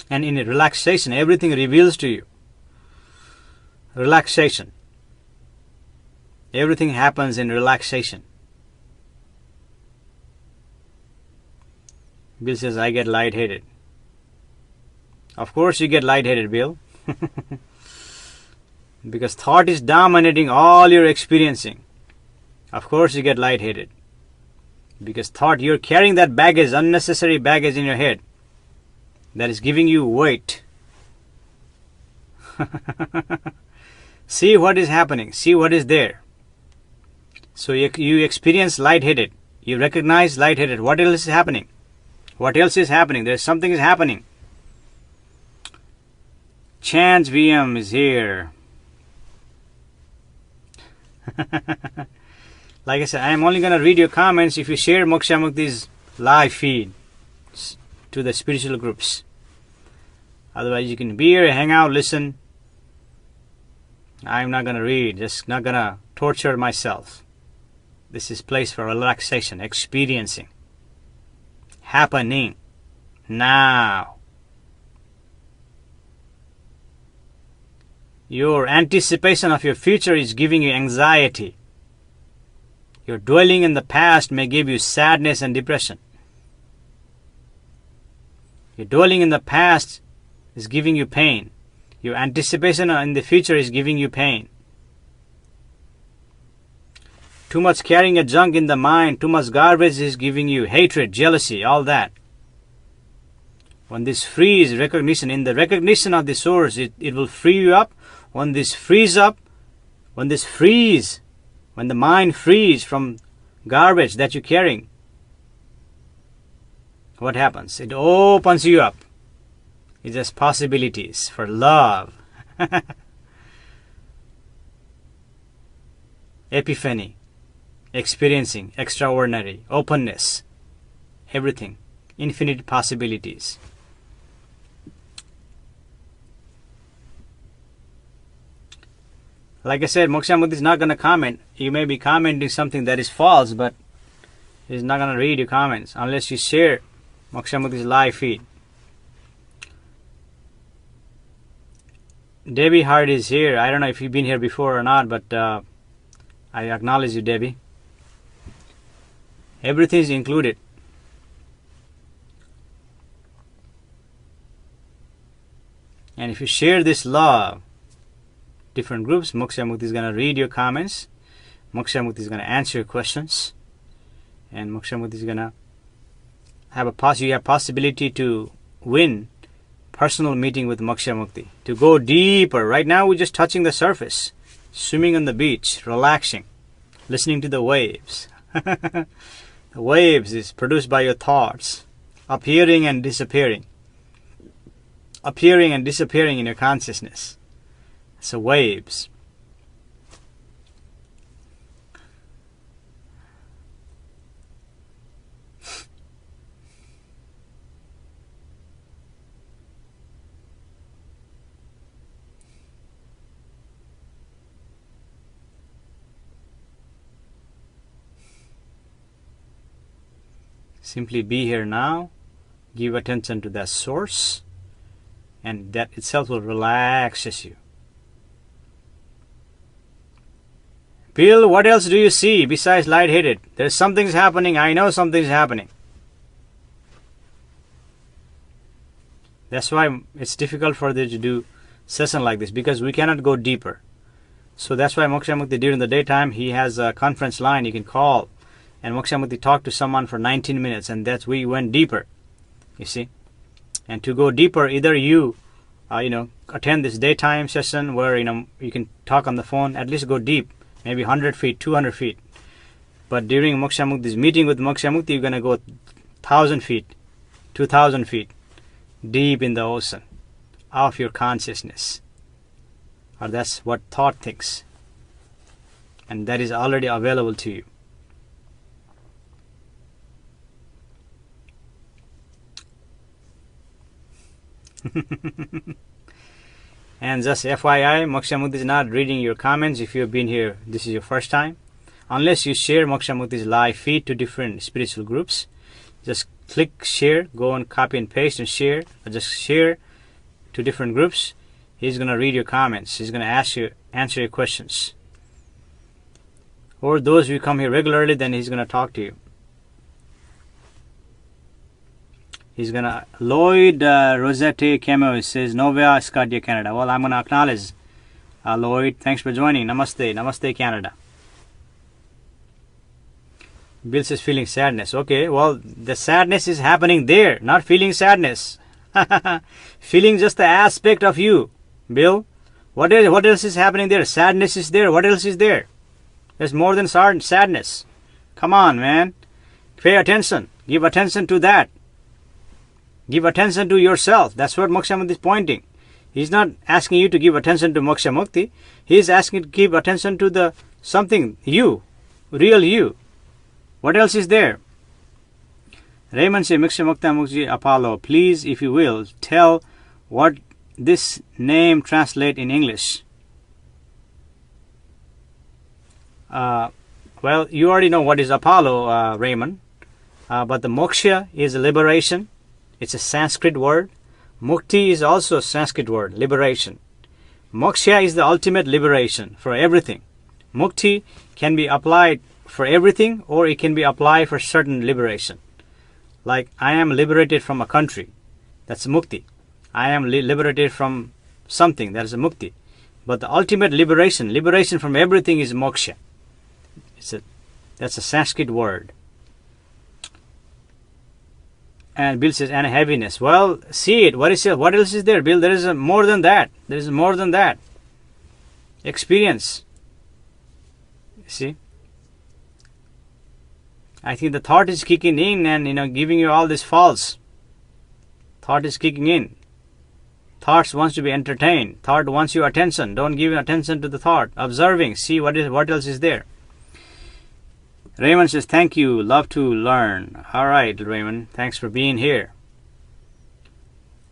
And in a relaxation, everything reveals to you. Relaxation. Everything happens in relaxation. Bill says, I get lightheaded. Of course you get lightheaded, Bill. Because thought is dominating all you're experiencing. Of course you get lightheaded. Because thought, you're carrying that baggage, unnecessary baggage in your head. That is giving you weight. See what is happening. See what is there. So you experience lightheaded. You recognize lightheaded. What else is happening? What else is happening? There's something is happening. Chance VM is here. Like I said, I am only going to read your comments if you share Moksha Mukti's live feed to the spiritual groups. Otherwise, you can be here, hang out, listen. I'm not going to read. Just not going to torture myself. This is place for relaxation, experiencing. Happening now. Your anticipation of your future is giving you anxiety. Your dwelling in the past may give you sadness and depression. Your dwelling in the past is giving you pain. Your anticipation in the future is giving you pain. Too much carrying a junk in the mind, too much garbage is giving you hatred, jealousy, all that. When this frees recognition, in the recognition of the source, it will free you up. When this frees up, when the mind frees from garbage that you're carrying, what happens? It opens you up. It has possibilities for love. Epiphany. Experiencing, extraordinary, openness, everything, infinite possibilities. Like I said, Moksha Mukti is not going to comment. You may be commenting something that is false, but he's not going to read your comments unless you share Moksha Mukti's live feed. Debbie Hart is here. I don't know if you've been here before or not, but I acknowledge you, Debbie. Everything is included. And if you share this law, different groups, Moksha Mukti is going to read your comments. Moksha Mukti is going to answer your questions. And Moksha Mukti is going to have possibility to win personal meeting with Moksha Mukti. To go deeper. Right now we're just touching the surface. Swimming on the beach, relaxing, listening to the waves. The waves is produced by your thoughts, appearing and disappearing. Appearing and disappearing in your consciousness. So waves. Simply be here now. Give attention to that source. And that itself will relax you. Bill, what else do you see besides light-headed? There's something's happening. I know something's happening. That's why it's difficult for them to do session like this, because we cannot go deeper. So that's why Moksha Mukti during the daytime, he has a conference line you can call. And Moksha Mukti talked to someone for 19 minutes, and that's we went deeper. You see? And to go deeper, either you attend this daytime session where you can talk on the phone, at least go deep, maybe 100 feet, 200 feet. But during Moksha Mukti's meeting with Moksha Mukti, you're going to go 1,000 feet, 2,000 feet deep in the ocean of your consciousness. Or that's what thought thinks. And that is already available to you. And just FYI, Moksha Mukti is not reading your comments if you've been here, this is your first time. Unless you share Moksha Mukti's live feed to different spiritual groups. Just click share, go and copy and paste and share. Or just share to different groups. He's going to read your comments. He's going to answer your questions. Or those who come here regularly, then he's going to talk to you. He's going to... Lloyd Rosette Cameo says, Nova Scotia, Canada. Well, I'm going to acknowledge Lloyd. Thanks for joining. Namaste. Namaste, Canada. Bill says, feeling sadness. Okay, well, the sadness is happening there, not feeling sadness. Feeling just the aspect of you, Bill. What else is happening there? Sadness is there. What else is there? There's more than sadness. Come on, man. Pay attention. Give attention to that. Give attention to yourself. That's what Moksha Mukti is pointing. He's not asking you to give attention to Moksha Mukti. He's asking you to give attention to the something, you, real you. What else is there? Raymond says, Moksha Mukti Apollo, please, if you will, tell what this name translate in English. Well, you already know what is Apollo, Raymond. But the moksha is liberation. It's a Sanskrit word. Mukti is also a Sanskrit word, liberation. Moksha is the ultimate liberation for everything. Mukti can be applied for everything, or it can be applied for certain liberation. Like, I am liberated from a country. That's mukti. I am liberated from something. That is a mukti. But the ultimate liberation from everything is moksha. That's a Sanskrit word. And Bill says, and heaviness. Well, see it. What else is there, Bill? There is more than that. There is more than that. Experience. See? I think the thought is kicking in and, giving you all this false. Thought is kicking in. Thoughts wants to be entertained. Thought wants your attention. Don't give attention to the thought. Observing. See what else is there. Raymond says, thank you. Love to learn. All right, Raymond. Thanks for being here.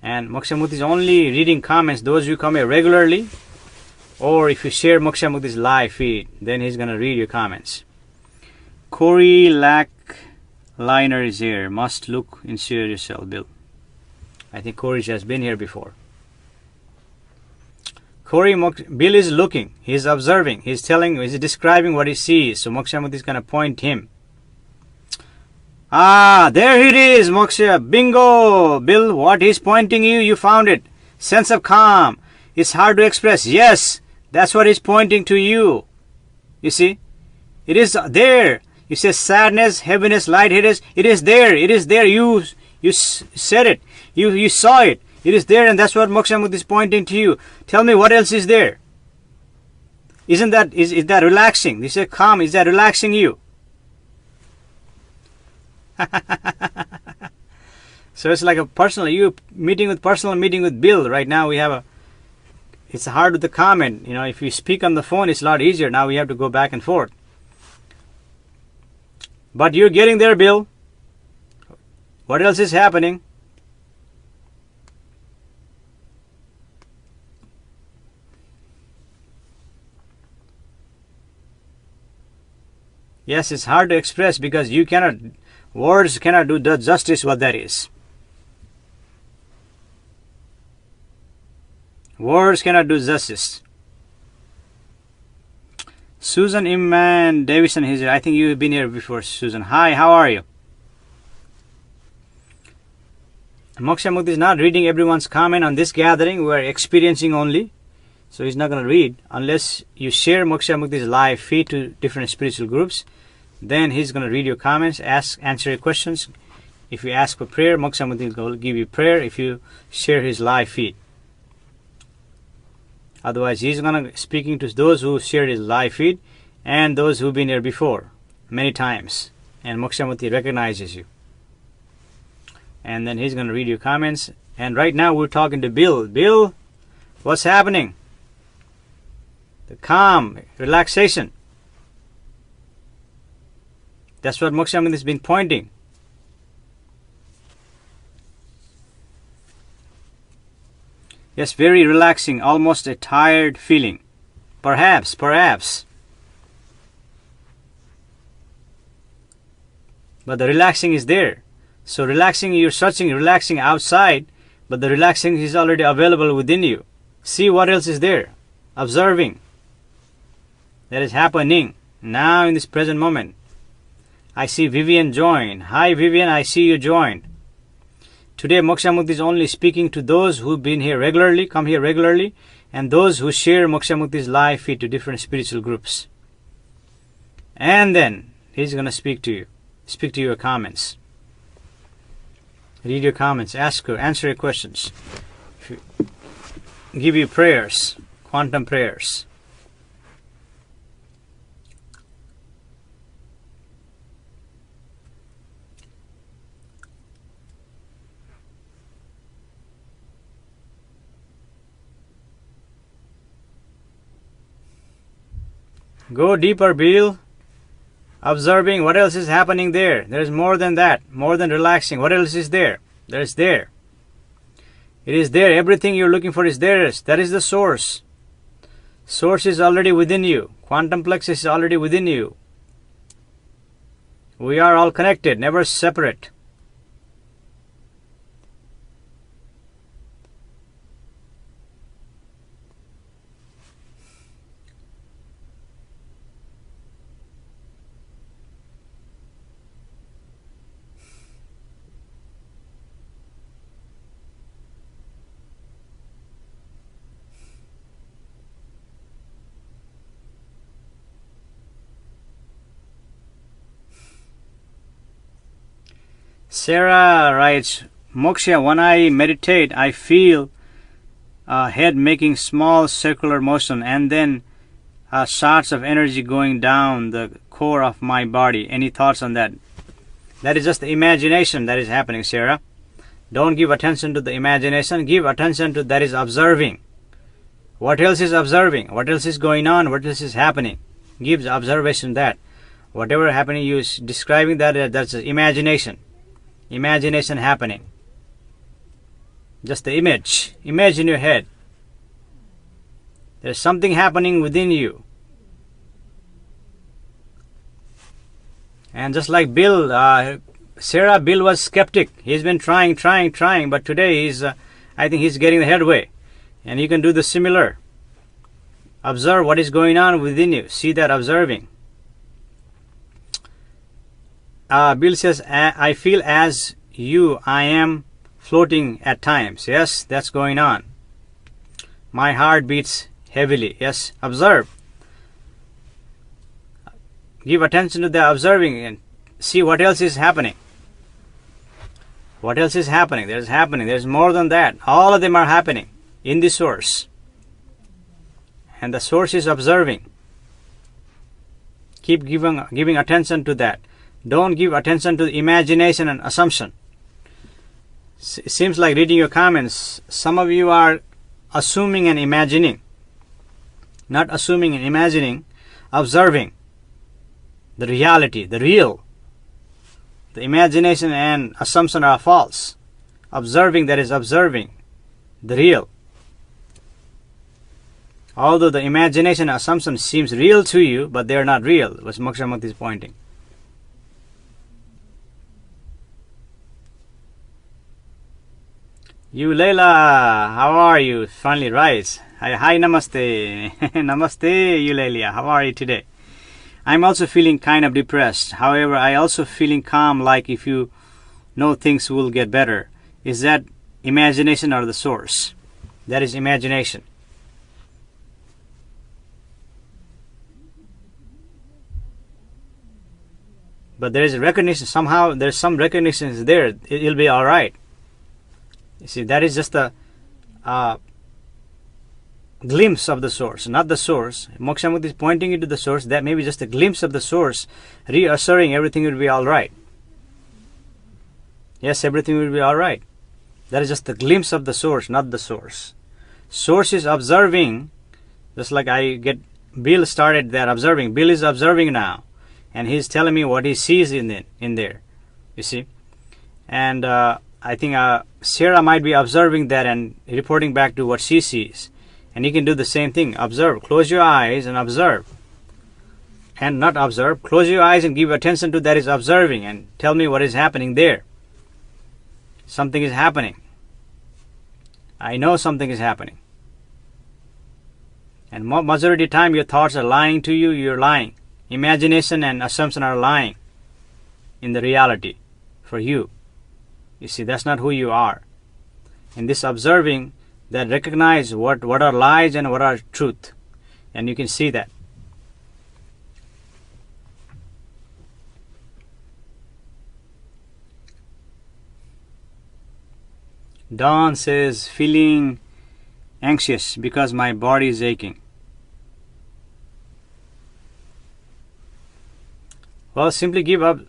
And Moksha Mukti is only reading comments. Those who come here regularly, Or if you share Moksha Mukti's live feed, then he's going to read your comments. Corey Lackliner is here. Must look inside yourself, Bill. I think Corey has been here before. Bill is looking. He's observing. He's describing what he sees. So Moksha Mukti is going to point him. Ah, there it is, Moksha. Bingo! Bill, what he's pointing you found it. Sense of calm. It's hard to express. Yes, that's what he's pointing to you. You see? It is there. You say sadness, heaviness, lightheadedness. It is there. It is there. You said it. You saw it. It is there, and that's what Moksha Mukti is pointing to you. Tell me what else is there. Is that relaxing? You say calm. Is that relaxing you? So it's like a personal meeting with Bill. Right now we have it's hard with the comment. If you speak on the phone, it's a lot easier. Now we have to go back and forth. But you're getting there, Bill. What else is happening? Yes, it's hard to express because words cannot do justice what that is. Words cannot do justice. Susan Imman Davison is here. I think you've been here before, Susan. Hi, how are you? Moksha Mukti is not reading everyone's comment on this gathering. We are experiencing only. So he's not going to read unless you share Moksha Mukti's live feed to different spiritual groups. Then he's going to read your comments, answer your questions. If you ask for prayer, Moksha Mukti will give you prayer if you share his live feed. Otherwise, he's going to speaking to those who shared his live feed and those who've been here before many times. And Moksha Mukti recognizes you. And then he's going to read your comments. And right now we're talking to Bill. Bill, what's happening? The calm, relaxation. That's what Moksha Mukti has been pointing. Yes, very relaxing, almost a tired feeling. Perhaps. But the relaxing is there. So relaxing, you're searching, relaxing outside, but the relaxing is already available within you. See what else is there. Observing. That is happening now in this present moment. I see Vivian join. Hi Vivian, I see you join. Today Moksha Mukti is only speaking to those who've been here regularly, come here regularly, and those who share Moksha Mukti's live feed to different spiritual groups. And then he's going to speak to your comments. Read your comments, answer your questions. Give you prayers, quantum prayers. Go deeper, Bill. Observing what else is happening there. There's more than that. More than relaxing. What else is there? There's there. It is there. Everything you're looking for is there. That is the source. Source is already within you. Quantum plexus is already within you. We are all connected, never separate. Sarah writes, Moksha, when I meditate, I feel head making small circular motion and then shots of energy going down the core of my body. Any thoughts on that? That is just the imagination that is happening, Sarah. Don't give attention to the imagination. Give attention to that is observing. What else is observing? What else is going on? What else is happening? Give the observation that. Whatever happening, you is describing that's imagination. Imagination happening. Just the image. Image in your head. There's something happening within you. And just like Bill was skeptic. He's been trying, but today I think he's getting the headway. And you can do the similar. Observe what is going on within you. See that observing. Bill says, I feel as I am floating at times. Yes, that's going on. My heart beats heavily. Yes, observe. Give attention to the observing and see what else is happening. What else is happening? There's more than that. All of them are happening in the source. And the source is observing. Keep giving attention to that. Don't give attention to imagination and assumption. It seems like reading your comments, some of you are assuming and imagining. Not assuming and imagining, observing the reality, the real. The imagination and assumption are false. Observing, that is observing the real. Although the imagination and assumption seems real to you, but they are not real, what Moksha Mukti is pointing. You Leila, how are you? Finally rise. Hi, namaste. Namaste, you Leila. How are you today? I'm also feeling kind of depressed. However, I also feeling calm, like if you know things will get better. Is that imagination or the source? That is imagination. But there is a recognition. Somehow there's some recognition is there. It'll be all right. You see, that is just a glimpse of the source, not the source. Moksha Mukti is pointing you to the source. That may be just a glimpse of the source, reassuring everything will be all right. Yes, everything will be all right. That is just a glimpse of the source, not the source. Source is observing, just like Bill started that observing. Bill is observing now, and he's telling me what he sees in there. You see, and I think Sarah might be observing that and reporting back to what she sees. And you can do the same thing. Observe. Close your eyes and observe. And not observe. Close your eyes and give attention to that is observing. And tell me what is happening there. Something is happening. I know something is happening. And majority of the time your thoughts are lying to you. You're lying. Imagination and assumption are lying in the reality for you. You see, that's not who you are. In this observing, that recognize what are lies and what are truth. And you can see that. Dawn says, feeling anxious because my body is aching. Well, simply give up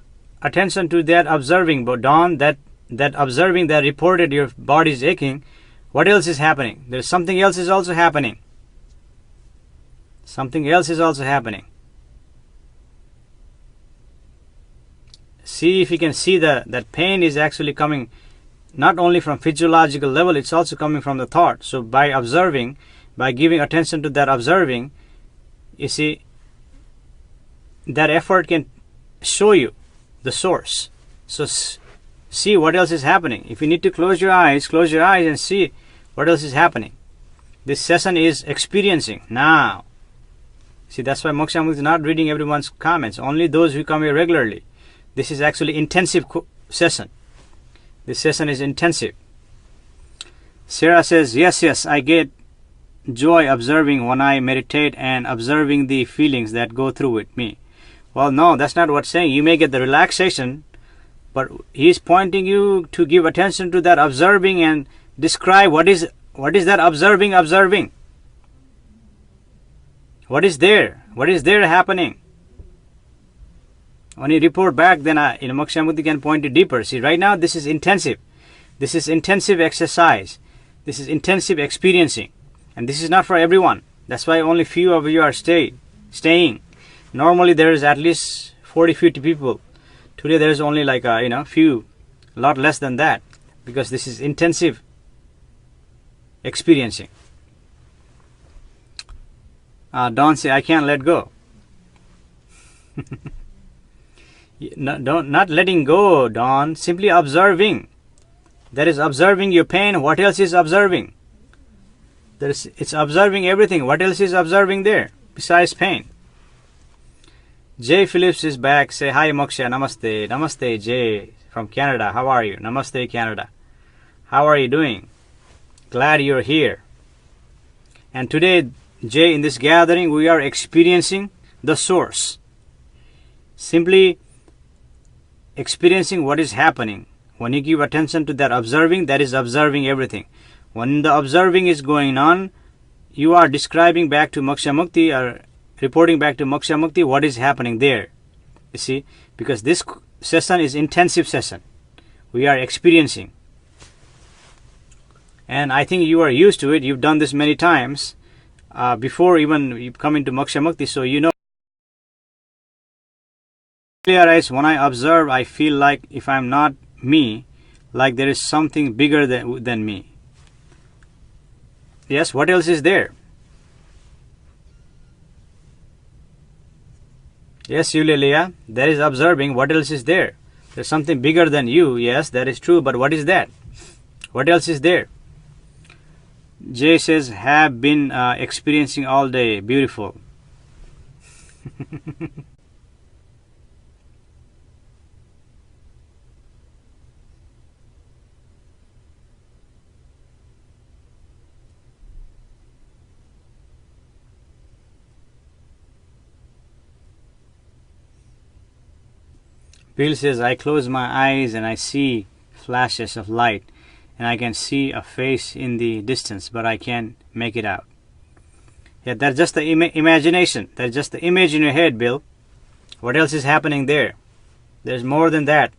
attention to that observing. But Dawn, that observing that reported your body is aching, what else is happening? There's something else is also happening. Something else is also happening. See if you can see that pain is actually coming not only from physiological level, it's also coming from the thought. So by observing, by giving attention to that observing, you see, that effort can show you the source. So see what else is happening. If you need to close your eyes and see what else is happening. This session is experiencing now. See, that's why Moksha Mukti is not reading everyone's comments, only those who come here regularly. This is actually intensive session. This session is intensive. Sarah says, yes, I get joy observing when I meditate and observing the feelings that go through with me. Well, no, that's not what's saying. You may get the relaxation, but he's pointing you to give attention to that observing and describe what is that observing. What is there? What is there happening? When you report back, then Moksha Mukti can point you deeper. See, right now this is intensive. This is intensive exercise. This is intensive experiencing. And this is not for everyone. That's why only few of you are staying. Normally there is at least 40-50 people. Today there is only like a lot less than that, because this is intensive experiencing. Don't say, I can't let go. Not letting go, Don. Simply observing. That is observing your pain. What else is observing? It's observing everything. What else is observing there besides pain? Jay Phillips is back. Say hi, Moksha. Namaste. Namaste, Jay from Canada. How are you? Namaste, Canada. How are you doing? Glad you're here. And today, Jay, in this gathering, we are experiencing the source. Simply experiencing what is happening. When you give attention to that observing, that is observing everything. When the observing is going on, you are describing back to Moksha Mukti or reporting back to Moksha Mukti what is happening there. You see, because this session is intensive session. We are experiencing. And I think you are used to it. You've done this many times before even you come into Moksha Mukti, so you know. When I observe, I feel like if I'm not me, like there is something bigger than me. Yes, what else is there? Yes, Yulia, that is observing. What else is there? There's something bigger than you. Yes, that is true. But what is that? What else is there? Jay says, have been experiencing all day. Beautiful. Bill says, I close my eyes and I see flashes of light and I can see a face in the distance, but I can't make it out. Yeah, that's just the imagination. That's just the image in your head, Bill. What else is happening there? There's more than that.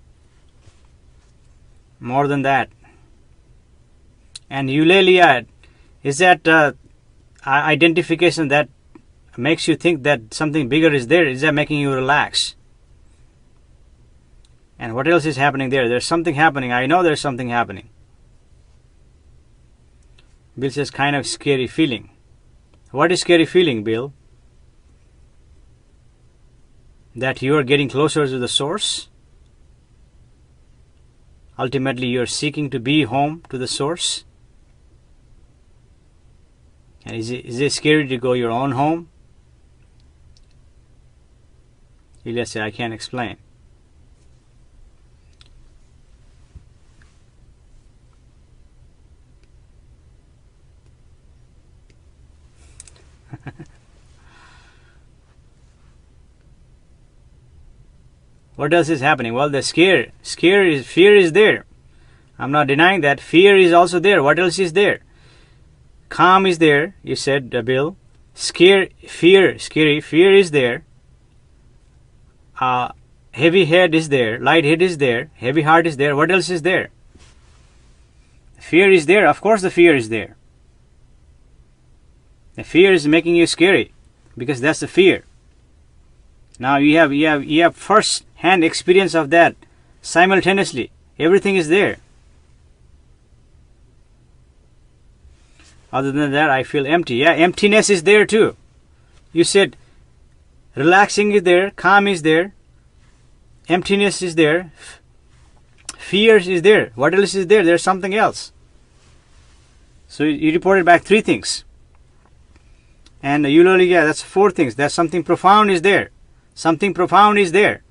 More than that. And Eulalia, is that identification that makes you think that something bigger is there? Is that making you relax? And what else is happening there? There's something happening. I know there's something happening. Bill says, kind of scary feeling. What is scary feeling, Bill? That you are getting closer to the source? Ultimately, you are seeking to be home to the source? And is it scary to go your own home? Ilya said, I can't explain. What else is happening? Well, the fear is there. I'm not denying that. Fear is also there. What else is there? Calm is there, you said, Bill. Fear is there. Heavy head is there. Light head is there. Heavy heart is there. What else is there? Fear is there. Of course the fear is there. The fear is making you scary because that's the fear. Now you have first-hand experience of that simultaneously. Everything is there. Other than that, I feel empty. Yeah, emptiness is there too. You said relaxing is there, calm is there, emptiness is there, fear is there. What else is there? There's something else. So you reported back 3 things. And yeah, that's 4 things. There's something profound is there. Something profound is there.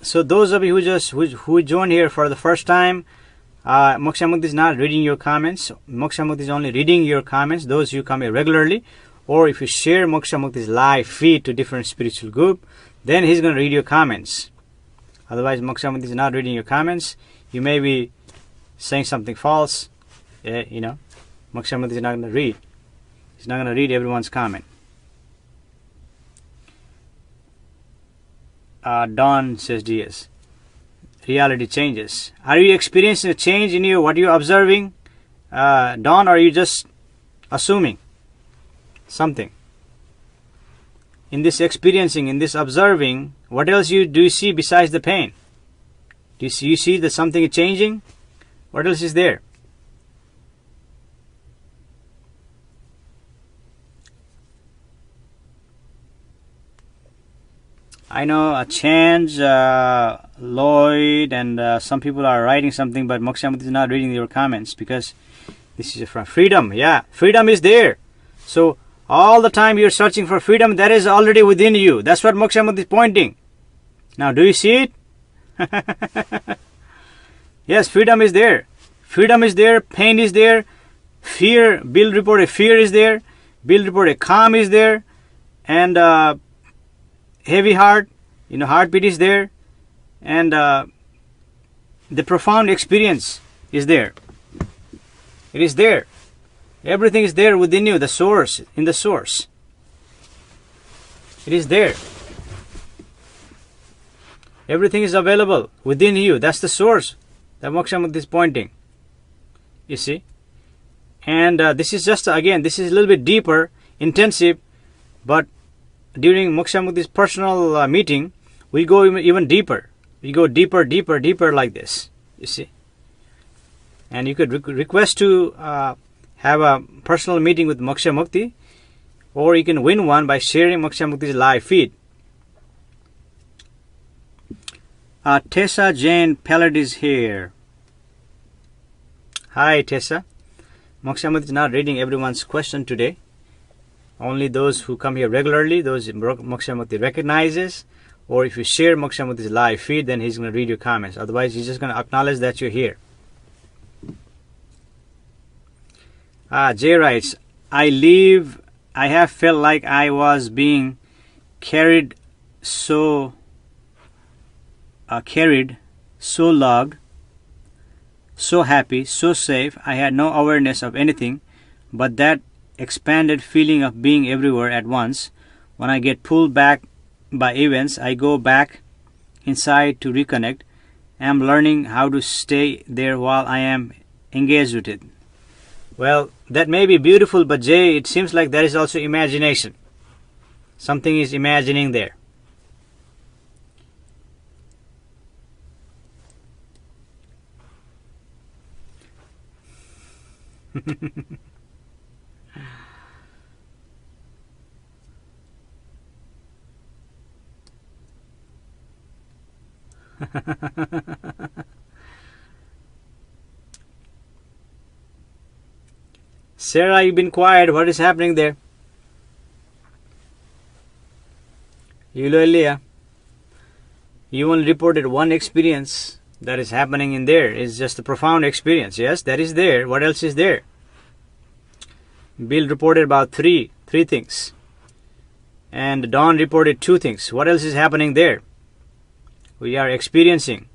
So those of you who joined here for the first time, Moksha Mukti is not reading your comments. Moksha Mukti is only reading your comments. Those who come here regularly, or if you share Moksha Mukti's live feed to different spiritual group, then he's going to read your comments. Otherwise, Moksha Mukti is not reading your comments. You may be saying something false, Moksha Mukti is not going to read. He's not going to read everyone's comment. Don says, DS. Reality changes. Are you experiencing a change in you? What are you observing? Don, or are you just assuming something? In this experiencing, in this observing, what else do you see besides the pain? Do you see that something is changing? What else is there? I know Change, Lloyd, and some people are writing something, but Moksha Mukti is not reading your comments because this is from freedom. Yeah, freedom is there. So all the time you're searching for freedom, that is already within you. That's what Moksha Mukti is pointing. Now, do you see it? Yes, freedom is there. Freedom is there. Pain is there. Fear, Bill reported fear is there. Bill reported calm is there. And heavy heart, heartbeat is there. And the profound experience is there. It is there. Everything is there within you, the source, in the source. It is there. Everything is available within you. That's the source that Moksha Mukti is pointing. You see? And this is just, again, this is a little bit deeper, intensive, but during Moksha Mukti's personal meeting, we go even deeper. We go deeper, deeper, deeper like this. You see? And you could request to have a personal meeting with Moksha Mukti, or you can win one by sharing Moksha Mukti's live feed. Tessa Jane Pellard is here. Hi, Tessa. Moksha Mukti is not reading everyone's question today. Only those who come here regularly, those Moksha Mukti recognizes, or if you share Moksha Mukti's live feed, then he's going to read your comments. Otherwise, he's just going to acknowledge that you're here. Jay writes, I have felt like I was being carried, so loved, so happy, so safe. I had no awareness of anything but that expanded feeling of being everywhere at once. When I get pulled back by events, I go back inside to reconnect. I am learning how to stay there while I am engaged with it. Well, that may be beautiful, but Jay, it seems like there is also imagination. Something is imagining there. Sarah, you've been quiet. What is happening there? Eulalia, you only reported one experience that is happening in there. It's just a profound experience. Yes, that is there. What else is there? Bill reported about three things. And Don reported 2 things. What else is happening there? We are experiencing.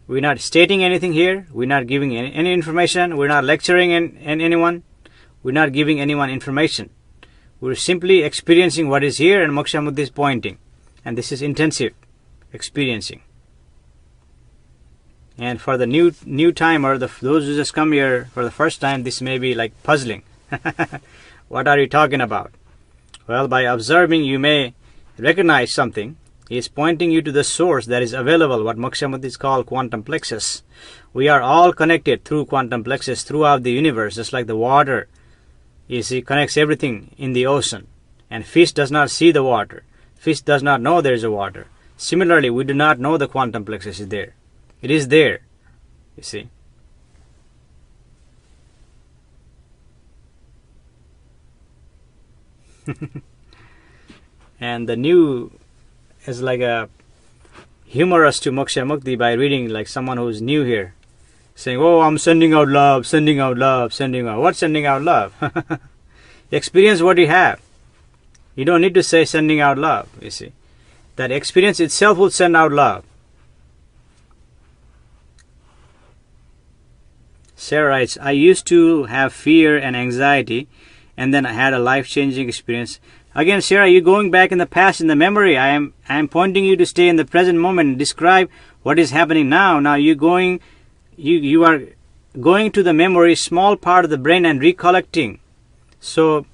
We're not stating anything here. We're not giving any information. We're not lecturing anyone. We're not giving anyone information. We're simply experiencing what is here, and Moksha Mukti is pointing. And this is intensive experiencing. And for the new timer, those who just come here for the first time, this may be like puzzling. What are you talking about? Well, by observing, you may recognize something. He is pointing you to the source that is available, what Moksha Mukti is called quantum plexus. We are all connected through quantum plexus throughout the universe, just like the water. You see, connects everything in the ocean. And fish does not see the water. Fish does not know there is a water. Similarly, we do not know the quantum plexus is there. It is there, you see. And the new is like a humorous to Moksha Mukti by reading like someone who is new here, saying, oh, I'm sending out love, sending out love, sending out. What's sending out love? Experience what you have. You don't need to say sending out love, you see. That experience itself will send out love. Sarah writes, I used to have fear and anxiety, and then I had a life-changing experience. Again, Sarah, you're going back in the past in the memory. I am pointing you to stay in the present moment and describe what is happening now. Now you are going to the memory, small part of the brain, and recollecting. So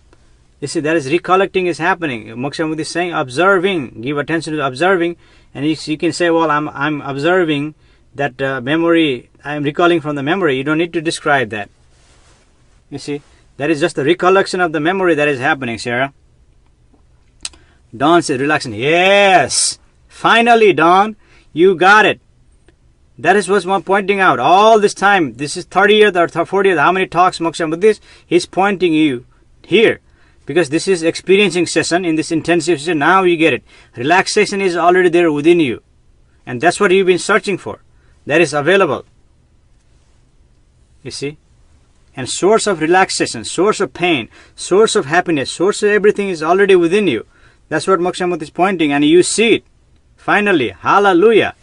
you see, that is recollecting is happening. Moksha Mukti is saying observing. Give attention to observing, and you can say, well, I'm observing that memory, I am recalling from the memory. You don't need to describe that. You see, that is just the recollection of the memory that is happening, Sarah. Dawn says, relaxing. Yes! Finally, Dawn, you got it. That is what I'm pointing out. All this time, this is 30th or 40th, how many talks Moksha with this? He's pointing you here. Because this is experiencing session, in this intensive session, now you get it. Relaxation is already there within you. And that's what you've been searching for. That is available. You see? And source of relaxation, source of pain, source of happiness, source of everything is already within you. That's what Moksha Mukti is pointing, and you see it. Finally, hallelujah.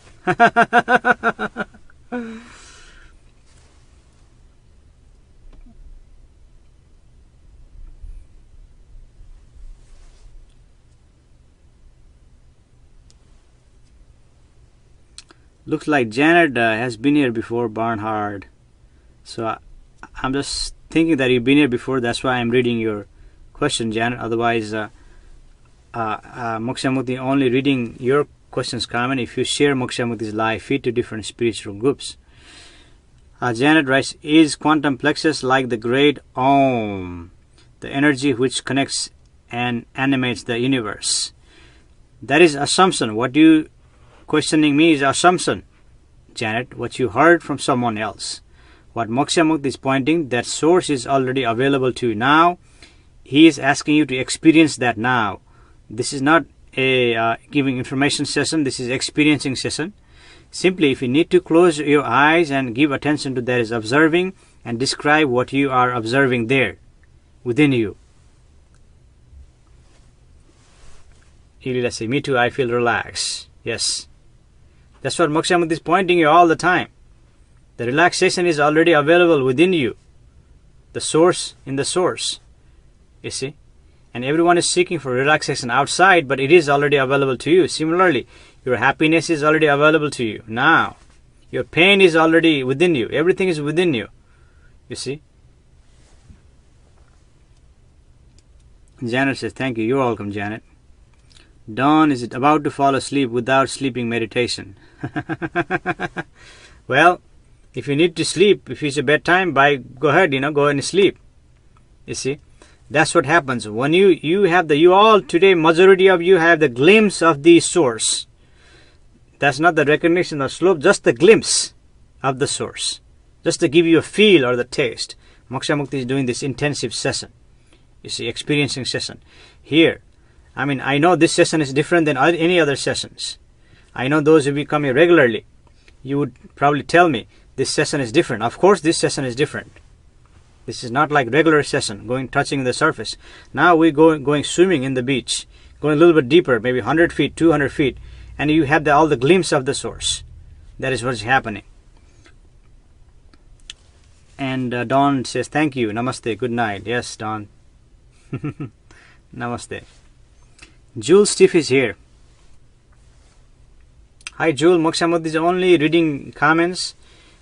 Looks like Janet has been here before, Barnhard. So I'm just thinking that you've been here before. That's why I'm reading your question, Janet. Otherwise, Moksha Mukti only reading your questions comment if you share Moksha Mukti's live feed to different spiritual groups. Janet writes, is quantum plexus like the great Om, the energy which connects and animates the universe? That is assumption. What you questioning me is assumption, Janet, what you heard from someone else. What Moksha Mukti is pointing, that source is already available to you now. He is asking you to experience that now. This is not a giving information session. This is experiencing session. Simply, if you need to close your eyes and give attention to that is observing and describe what you are observing there within you. Let's say, me too, I feel relaxed. Yes. That's what Moksha Mukti is pointing you all the time. The relaxation is already available within you. The source in the source. You see? And everyone is seeking for relaxation outside, but it is already available to you. Similarly, your happiness is already available to you now. Your pain is already within you. Everything is within you. You see? Janet says, thank you. You're welcome, Janet. Dawn is about to fall asleep without sleeping meditation. Well, if you need to sleep, if it's a bedtime, go ahead, go ahead and sleep. You see? That's what happens. When you all today, majority of you have the glimpse of the source. That's not the recognition or slope, just the glimpse of the source. Just to give you a feel or the taste. Moksha Mukti is doing this intensive session. You see, experiencing session. Here, I know this session is different than any other sessions. I know those who come here regularly, you would probably tell me, this session is different. Of course, this session is different. This is not like regular session, touching the surface. Now we're going swimming in the beach, going a little bit deeper, maybe 100 feet, 200 feet, and you have all the glimpse of the source. That is what's happening. And Dawn says, thank you, namaste, good night. Yes, Dawn. Namaste. Jules Stiff is here. Hi, Jules. Moksha Mukti is only reading comments,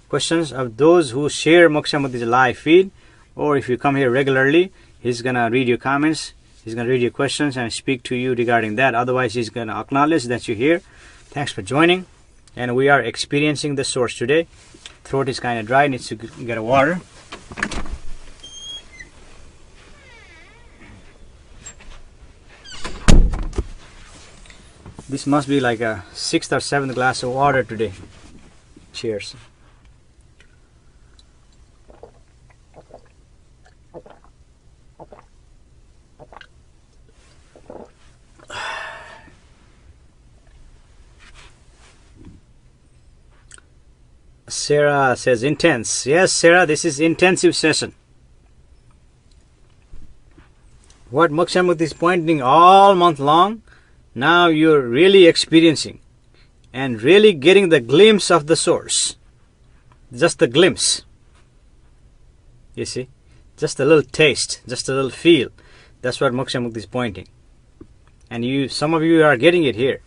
questions of those who share Moksha Mukti's live feed. Or if you come here regularly, he's going to read your comments, he's going to read your questions and speak to you regarding that. Otherwise, he's going to acknowledge that you're here. Thanks for joining. And we are experiencing the source today. Throat is kind of dry, needs to get a water. This must be like a 6th or 7th glass of water today. Cheers. Sarah says intense. Yes, Sarah, this is intensive session. What Moksha Mukti is pointing all month long, now you're really experiencing and really getting the glimpse of the source. Just the glimpse. You see? Just a little taste, just a little feel. That's what Moksha Mukti is pointing. And some of you are getting it here.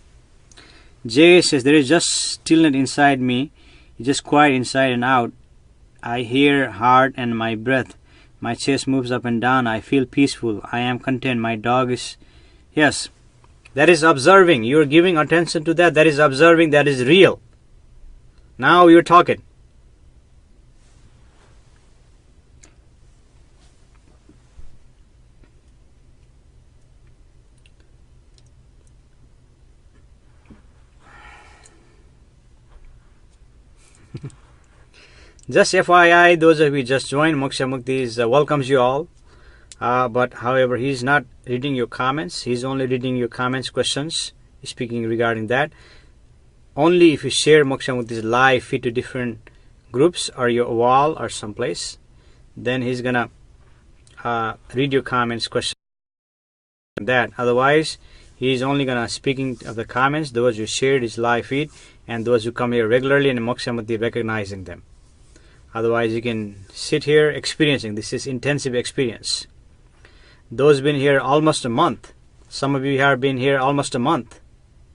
Jay says, there is just stillness inside me. It's just quiet inside and out. I hear heart and my breath. My chest moves up and down. I feel peaceful. I am content. My dog is... Yes, that is observing. You are giving attention to that. That is observing. That is real. Now you're talking. Just FYI, those of you just joined, Moksha Mukti welcomes you all. But however, he's not reading your comments. He's only reading your comments, questions, speaking regarding that. Only if you share Moksha Mukti's live feed to different groups or your wall or someplace, then he's gonna read your comments, questions, that. Otherwise, he's only gonna speaking of the comments, those who shared his live feed, and those who come here regularly, and Moksha Mukti recognizing them. Otherwise, you can sit here experiencing. This is intensive experience. Those been here almost a month. Some of you have been here almost a month.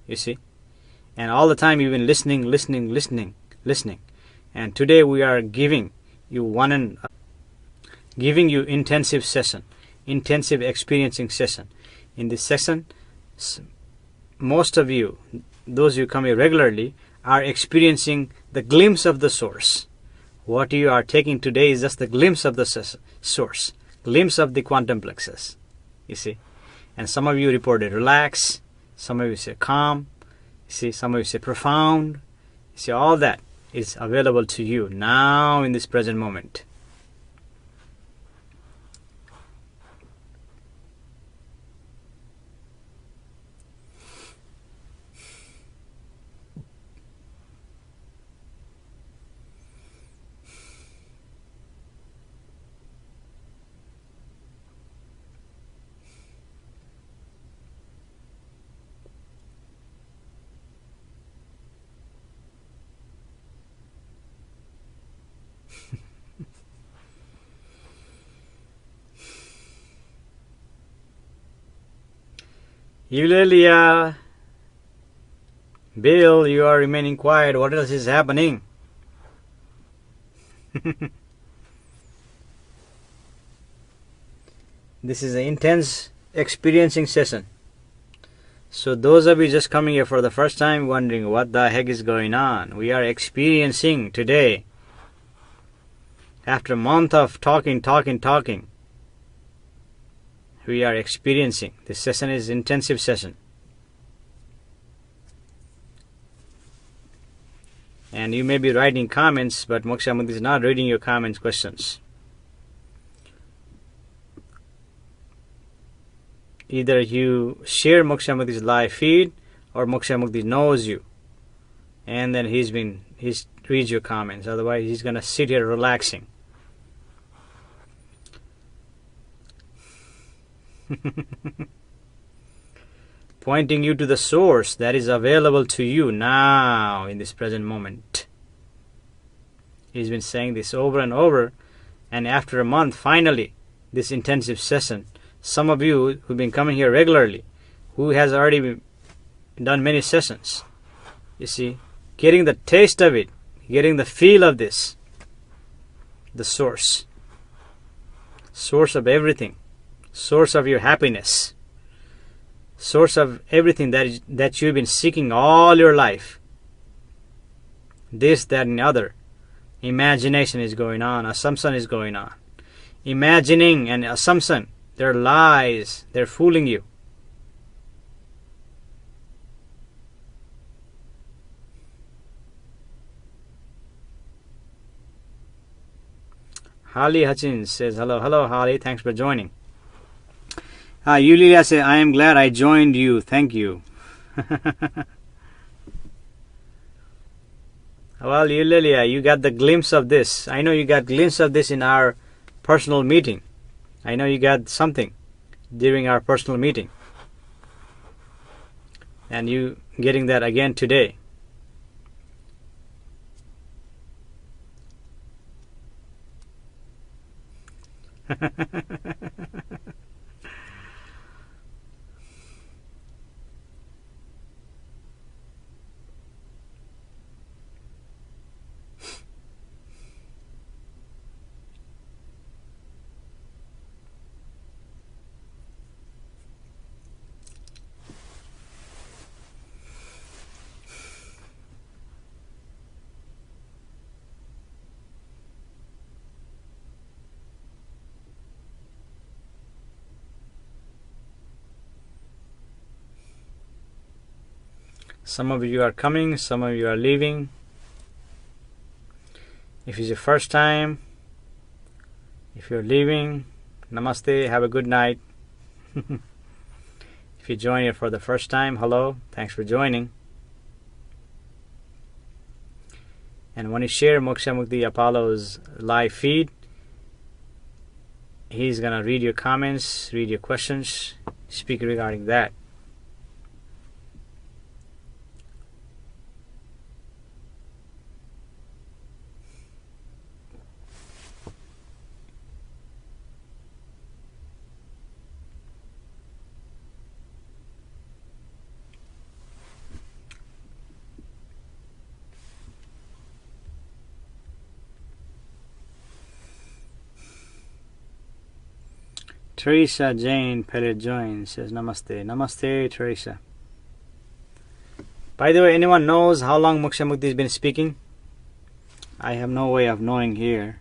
You see, and all the time you've been listening. And today we are giving you intensive session, intensive experiencing session. In this session, most of you, those who come here regularly, are experiencing the glimpse of the source. What you are taking today is just the glimpse of the source, glimpse of the quantum plexus, you see. And some of you reported relax, some of you say calm, you see, some of you say profound. You see, all that is available to you now in this present moment. Eulalia, Bill, you are remaining quiet. What else is happening? This is an intense experiencing session. So those of you just coming here for the first time wondering what the heck is going on, we are experiencing today. After a month of talking, we are experiencing. This session is intensive session. And you may be writing comments, but Moksha Mukti is not reading your comments, questions. Either you share Moksha Mukti's live feed, or Moksha Mukti knows you, and then he reads your comments. Otherwise, he's gonna sit here relaxing. Pointing you to the source that is available to you now in this present moment. He's been saying this over and over, and after a month, finally, this intensive session, some of you who've been coming here regularly, who has already done many sessions, you see, getting the taste of it, getting the feel of this, the source of everything, source of your happiness, source of everything that you've been seeking all your life. This, that, and the other. Imagination is going on, assumption is going on. Imagining and assumption, they're lies, they're fooling you. Holly Hutchins says, hello Holly, thanks for joining. Yulia says, I am glad I joined you, thank you. Well, Yulia, you got the glimpse of this. I know you got glimpse of this in our personal meeting. I know you got something during our personal meeting. And you getting that again today. Some of you are coming, some of you are leaving. If it's your first time, if you're leaving, namaste, have a good night. If you join here for the first time, hello, thanks for joining. And when you share Moksha Mukti Apollo's live feed, he's going to read your comments, read your questions, speak regarding that. Teresa Jane Pellet joins, says namaste. Namaste, Teresa. By the way, anyone knows how long Moksha Mukti has been speaking? I have no way of knowing here.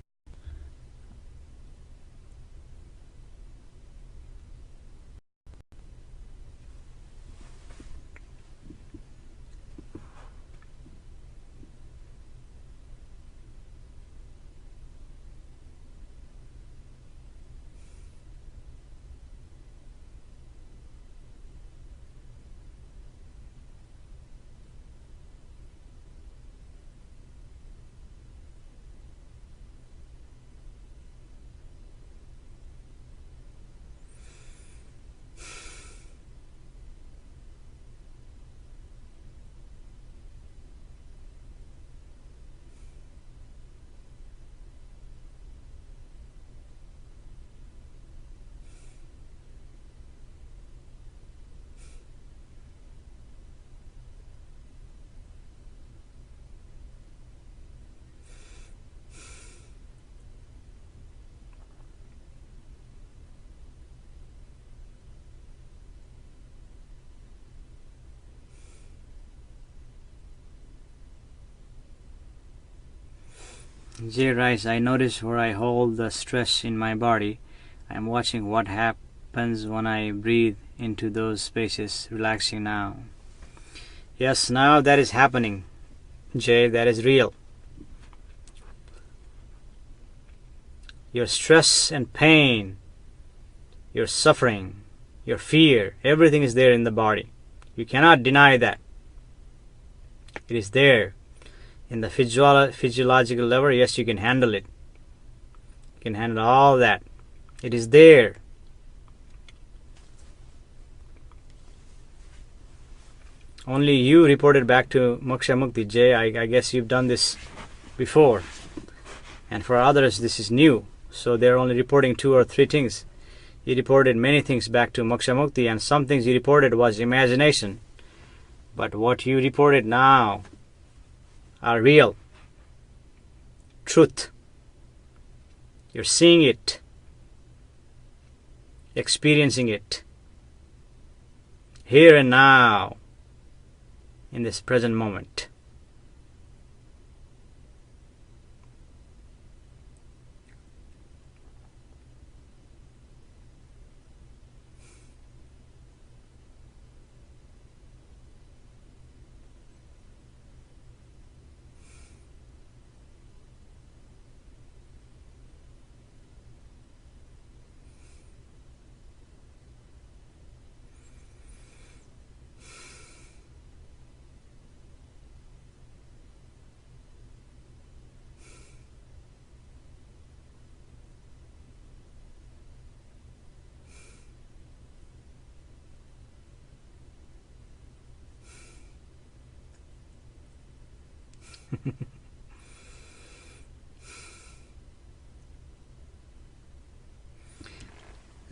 J. Rice, I notice where I hold the stress in my body. I'm watching what happens when I breathe into those spaces, relaxing now. Yes, now that is happening, Jay, that is real. Your stress and pain, your suffering, your fear, everything is there in the body. You cannot deny that. It is there. In the physiological level, yes, you can handle it. You can handle all that. It is there. Only you reported back to Moksha Mukti. Jay, I guess you've done this before. And for others, this is new. So they're only reporting 2 or 3 things. You reported many things back to Moksha Mukti, and some things you reported was imagination. But what you reported now are real. Truth. You're seeing it. Experiencing it. Here and now. In this present moment.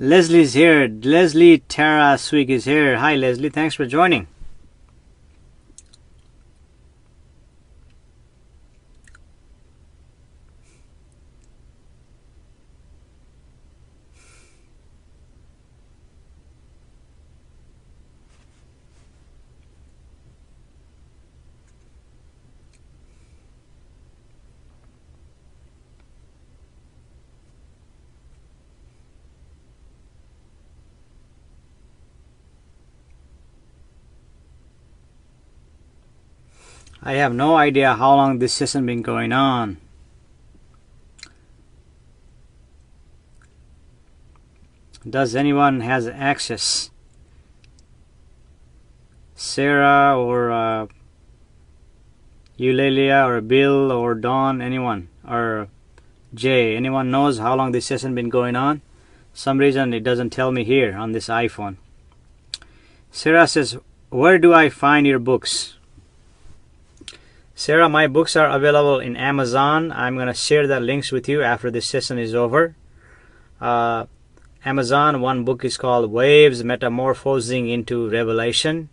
Leslie's here. Leslie Tara Swig is here. Hi Leslie, thanks for joining. I have no idea how long this session been going on. Does anyone has access? Sarah or Eulalia or Bill or Dawn, anyone, or Jay, anyone knows how long this session been going on? Some reason it doesn't tell me here on this iPhone. Sarah says, where do I find your books? Sarah, my books are available in Amazon. I'm going to share the links with you after this session is over. Amazon, one book is called Waves Metamorphosing into Revelation,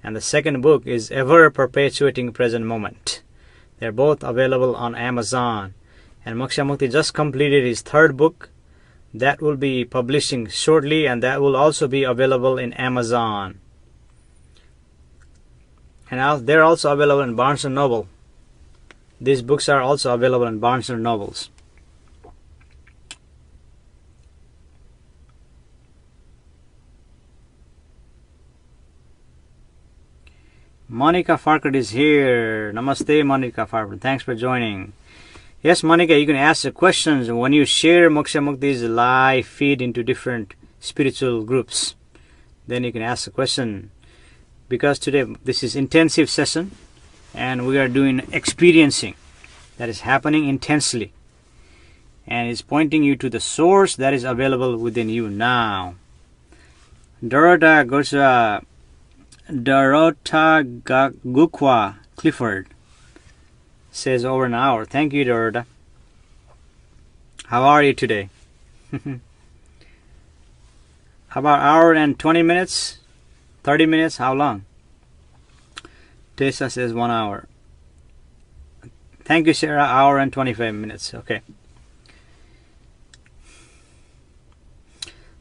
and the second book is Ever Perpetuating Present Moment. They're both available on Amazon. And Moksha Mukti just completed his third book. That will be publishing shortly, and that will also be available in Amazon. And they're also available in Barnes & Noble. These books are also available in Barnes & Nobles. Monica Farkert is here. Namaste, Monica Farkert. Thanks for joining. Yes, Monica, you can ask the questions when you share Moksha Mukti's live feed into different spiritual groups. Then you can ask the question. Because today this is intensive session and we are doing experiencing that is happening intensely, and it's pointing you to the source that is available within you now. Dorota Gukwa Clifford says over an hour. Thank you, Dorota. How are you today? About hour and 20 minutes? 30 minutes? How long? Tessa says 1 hour. Thank you, Sarah. Hour and 25 minutes. Okay.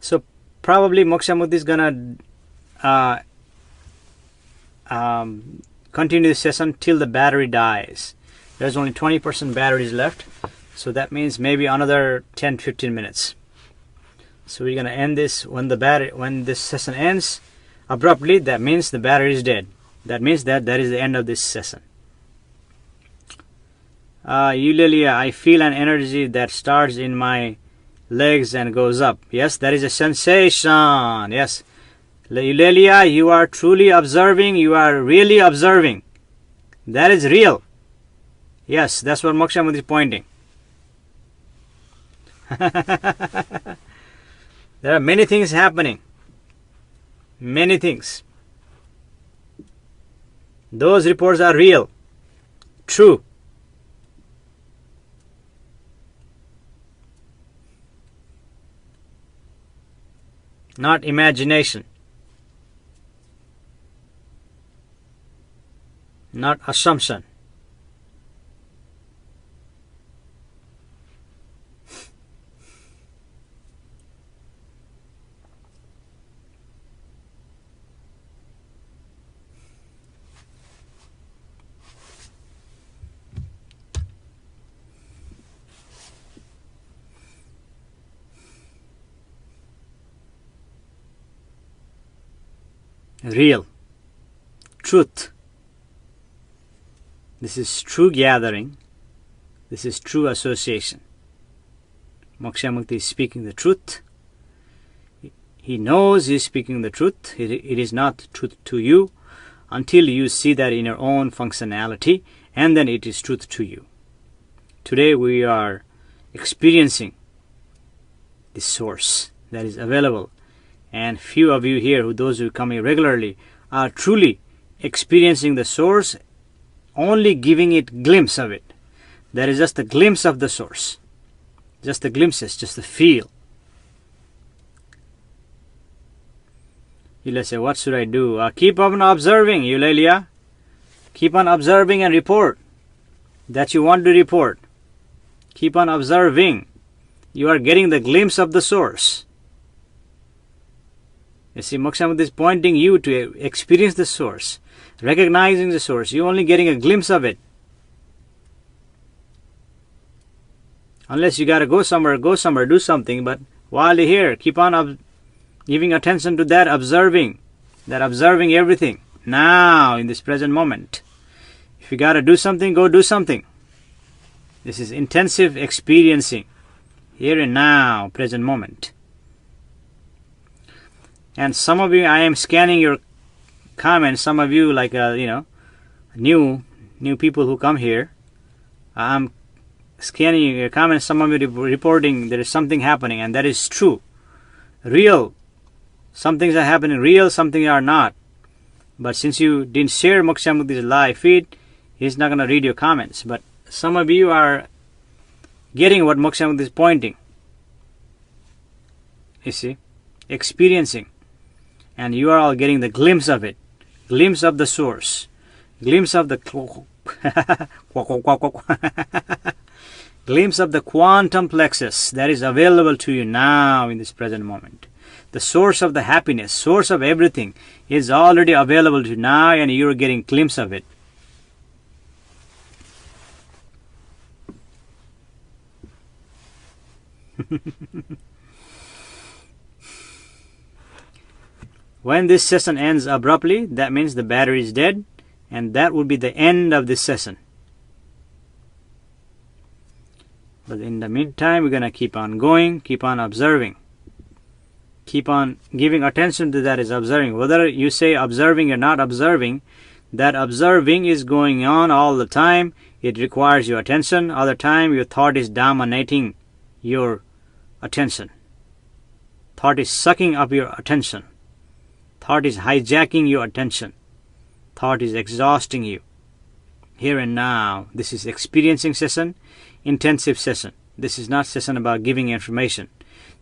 So probably Moksha Mukti is gonna continue the session till the battery dies. There's only 20% batteries left, so that means maybe another 10-15 minutes. So we're gonna end this when this session ends abruptly. That means the battery is dead. That means that is the end of this session. Eulalia, I feel an energy that starts in my legs and goes up. Yes, that is a sensation. Yes, Eulalia, you are truly observing. You are really observing. That is real. Yes, that's what Moksha Mukti is pointing. There are many things happening. Many things. Those reports are real. True. Not imagination. Not assumption. Real. Truth. This is true gathering. This is true association. Moksha Mukti is speaking the truth. He knows he is speaking the truth. It is not truth to you until you see that in your own functionality, and then it is truth to you. Today we are experiencing the source that is available. And few of you here, those who come here regularly, are truly experiencing the source, only giving it glimpse of it. That is just a glimpse of the source. Just the glimpses, just the feel. You'll say, what should I do? Keep on observing, Eulalia. Keep on observing and report that you want to report. Keep on observing. You are getting the glimpse of the source. You see, Moksha Mukti is pointing you to experience the source, recognizing the source. You're only getting a glimpse of it. Unless you got to go somewhere, do something. But while you're here, keep on giving attention to that observing everything now in this present moment. If you got to do something, go do something. This is intensive experiencing, here and now, present moment. And some of you, I am scanning your comments. Some of you, like new people who come here, I'm scanning your comments. Some of you reporting there is something happening, and that is true, real. Some things are happening real, some things are not. But since you didn't share Moksha Mukti's live feed, he's not going to read your comments. But some of you are getting what Moksha Mukti is pointing. You see, experiencing. And you are all getting the glimpse of it. Glimpse of the source. Glimpse of the glimpse of the quantum plexus that is available to you now in this present moment. The source of the happiness, source of everything is already available to you now, and you are getting glimpse of it. When this session ends abruptly, that means the battery is dead, and that would be the end of this session. But in the meantime, we're going to keep on going, keep on observing. Keep on giving attention to that is observing. Whether you say observing or not observing, that observing is going on all the time. It requires your attention. Other time, your thought is dominating your attention. Thought is sucking up your attention. Thought is hijacking your attention. Thought is exhausting you. Here and now, this is experiencing session, intensive session. This is not session about giving information.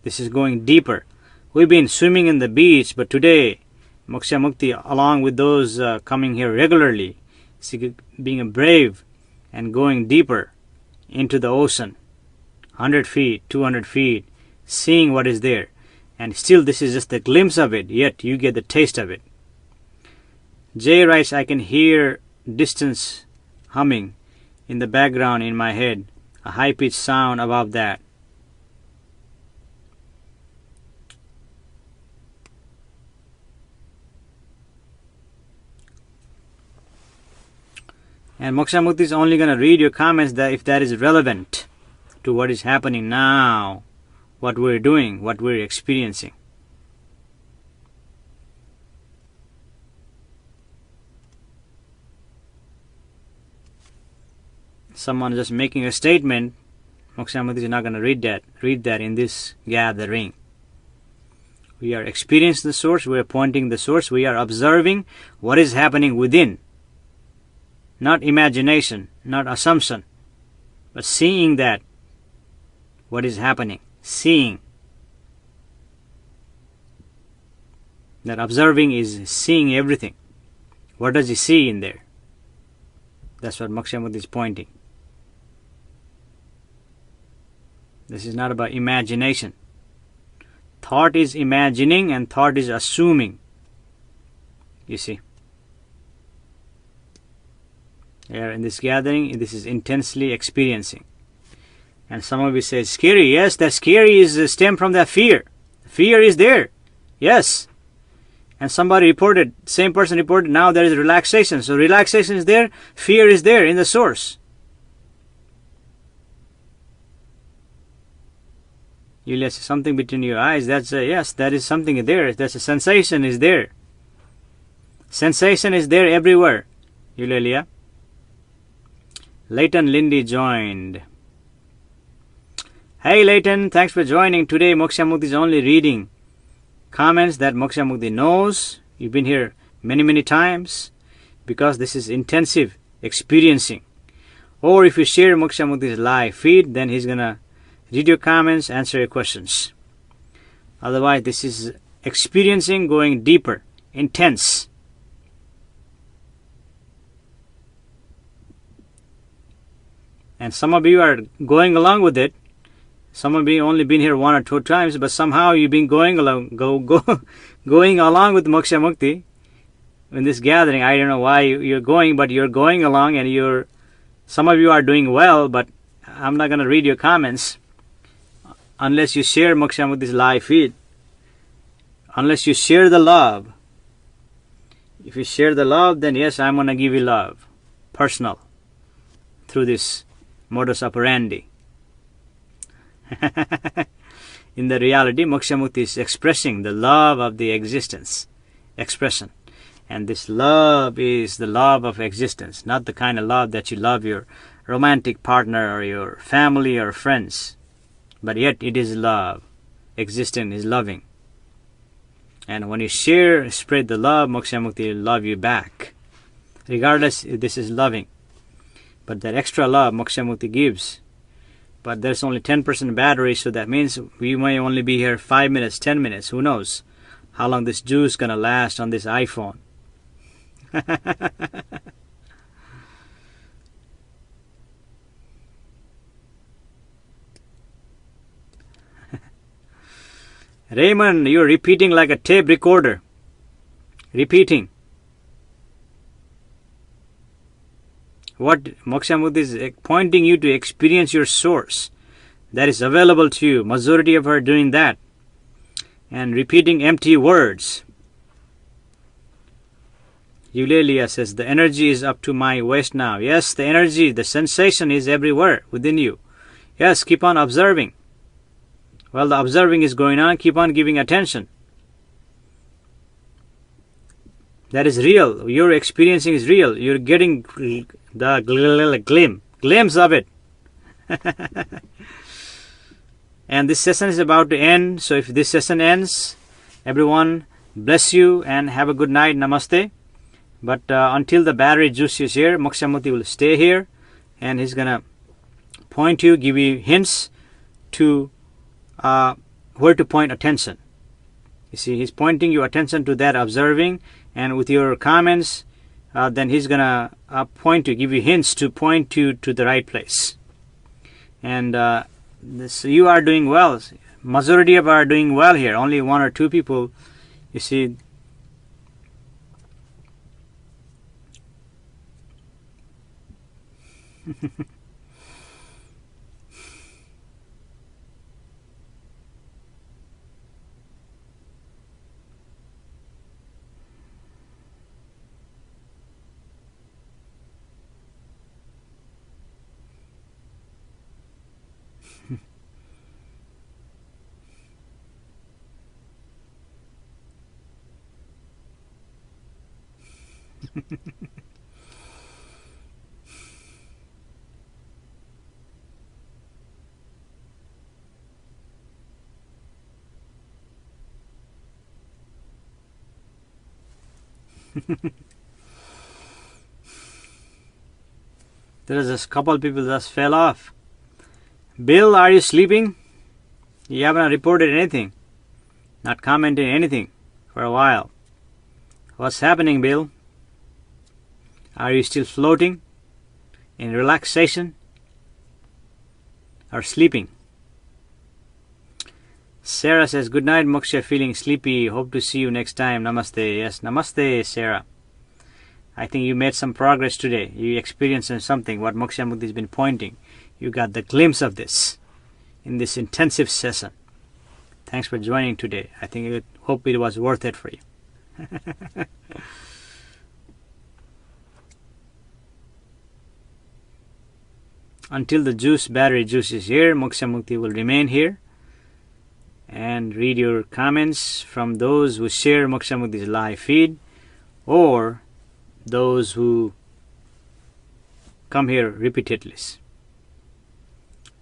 This is going deeper. We've been swimming in the beach, but today, Moksha Mukti, along with those coming here regularly, being brave and going deeper into the ocean, 100 feet, 200 feet, seeing what is there. And still this is just a glimpse of it, yet you get the taste of it. Jay writes, I can hear distance humming in the background in my head, a high-pitched sound above that. And Moksha Mukti is only going to read your comments that if that is relevant to what is happening now, what we're doing, what we're experiencing. Someone just making a statement, Moksha Mukti is not going to read that in this gathering. We are experiencing the source, we are pointing the source, we are observing what is happening within. Not imagination, not assumption, but seeing that, what is happening, seeing. That observing is seeing everything. What does he see in there? That's what Moksha Mukti is pointing. This is not about imagination. Thought is imagining and thought is assuming. You see. Here in this gathering, this is intensely experiencing. And some of you say, scary. Yes, that scary is stem from that fear. Fear is there. Yes. And somebody reported, same person reported, now there is relaxation. So relaxation is there, fear is there in the source. Yulia says something between your eyes. That's yes, that is something there. That's a sensation is there. Sensation is there everywhere. Yulia. Leighton Lindy joined. Hey Leighton, thanks for joining. Today Moksha Mukti is only reading comments that Moksha Mukti knows. You've been here many times because this is intensive experiencing. Or if you share Moksha Mukti's live feed, then he's going to read your comments, answer your questions. Otherwise, this is experiencing going deeper, intense. And some of you are going along with it. Some of you only been here 1 or 2 times, but somehow you've been going along, going along with Moksha Mukti in this gathering. I don't know why you're going, but you're going along, and some of you are doing well. But I'm not going to read your comments unless you share Moksha Mukti's live feed. Unless you share the love. If you share the love, then yes, I'm going to give you love. personal through this modus operandi. In the reality, Moksha Mukti is expressing the love of the existence, expression. And this love is the love of existence, not the kind of love that you love your romantic partner or your family or friends. But yet it is love. Existence is loving. And when you share, spread the love, Moksha Mukti will love you back. Regardless, this is loving. But that extra love Moksha Mukti gives. But there's only 10% battery, so that means we may only be here 5 minutes, 10 minutes. Who knows how long this juice is going to last on this iPhone. Raymond, you're repeating like a tape recorder. Repeating. What Moksha Mukti is pointing you to experience your source that is available to you. Majority of her doing that. And repeating empty words. Eulalia says, the energy is up to my waist now. Yes, the energy, the sensation is everywhere within you. Yes, keep on observing. While the observing is going on, keep on giving attention. That is real. Your experiencing is real. You're getting the glimpse of it. And this session is about to end. So if this session ends, everyone bless you and have a good night. Namaste. But until the battery juice is here, Moksha Mukti will stay here. And he's going to point you, give you hints to where to point attention. You see, he's pointing your attention to that observing. And with your comments, then he's going to point you, give you hints to point you to the right place. And you are doing well. Majority of are doing well here. Only 1 or 2 people, you see. There's a couple people just fell off. Bill, are you sleeping? You haven't reported anything. Not commenting anything for a while. What's happening, Bill? Are you still floating in relaxation or sleeping? Sarah says, good night, Moksha, feeling sleepy. Hope to see you next time. Namaste. Yes, namaste, Sarah. I think you made some progress today. You experienced something, what Moksha Mukti has been pointing. You got the glimpse of this in this intensive session. Thanks for joining today. Hope it was worth it for you. Until the battery juice is here, Moksha Mukti will remain here and read your comments from those who share Moksha Mukti's live feed or those who come here repeatedly.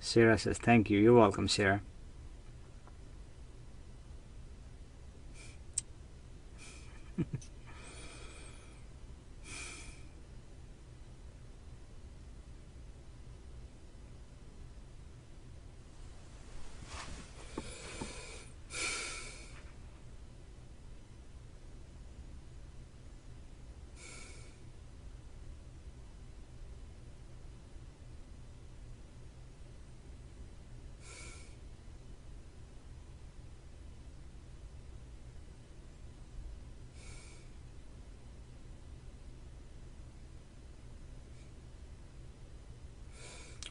Sarah says, thank you. You're welcome, Sarah.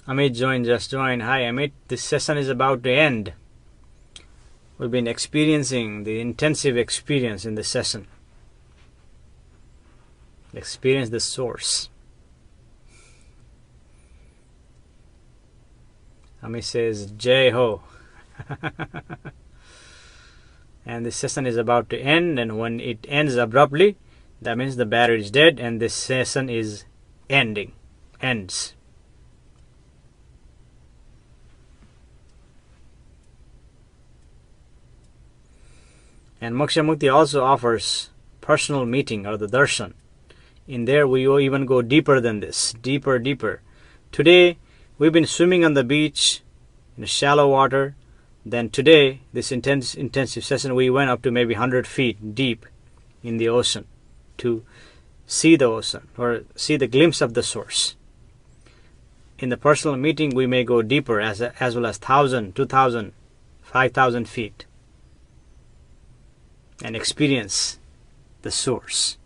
Amit just joined. Hi Amit, this session is about to end. We've been experiencing the intensive experience in the session. Experience the source. Ami says, Jai Ho. And this session is about to end, and when it ends abruptly, that means the battery is dead and this session is ends. And Moksha Mukti also offers personal meeting or the darshan. In there we will even go deeper than this, deeper. Today we've been swimming on the beach in shallow water. Then today, this intensive session, we went up to maybe 100 feet deep in the ocean to see the ocean or see the glimpse of the source. In the personal meeting, we may go deeper as well as 1,000, 2,000, 5,000 feet and experience the source.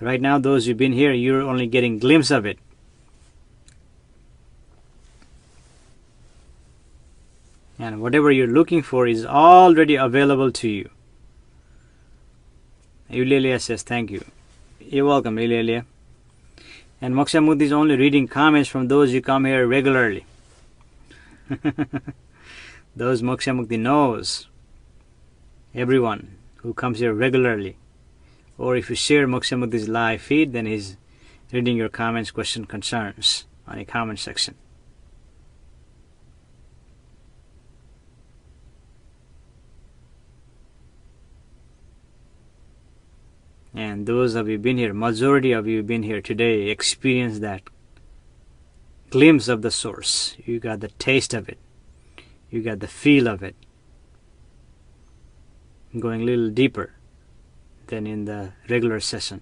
Right now, those who've been here, you're only getting a glimpse of it. And whatever you're looking for is already available to you. Eulelia says, thank you. You're welcome, Eulelia. And Moksha Mukti is only reading comments from those who come here regularly. Those Moksha Mukti knows everyone who comes here regularly. Or if you share Moksha Mukti's live feed, then he's reading your comments, questions, concerns on a comment section. And those of you been here, majority of you been here today, experience that glimpse of the source. You got the taste of it. You got the feel of it. Going a little deeper than in the regular session.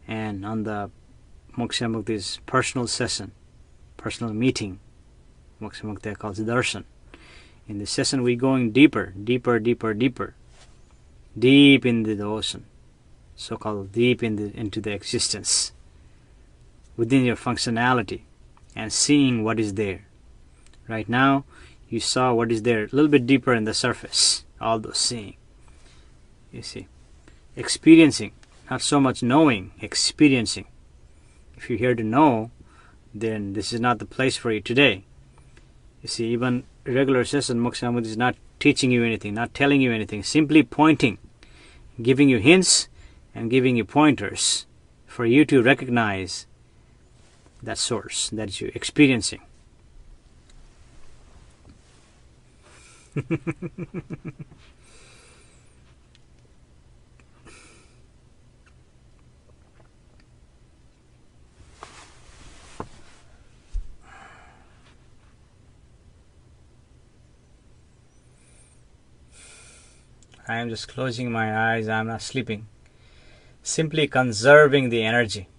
And on the Moksha Mukti's personal session, personal meeting, Moksha Mukti calls darshan. In this session we're going deeper, deep into the ocean. So-called deep into the existence, within your functionality, and seeing what is there. Right now, you saw what is there a little bit deeper in the surface, all those seeing. You see, experiencing, not so much knowing, experiencing. If you're here to know, then this is not the place for you today. You see, even regular session, Moksha Mukti is not teaching you anything, not telling you anything, simply pointing, giving you hints, and giving you pointers for you to recognize that source that you're experiencing. I am just closing my eyes, I'm not sleeping. Simply conserving the energy.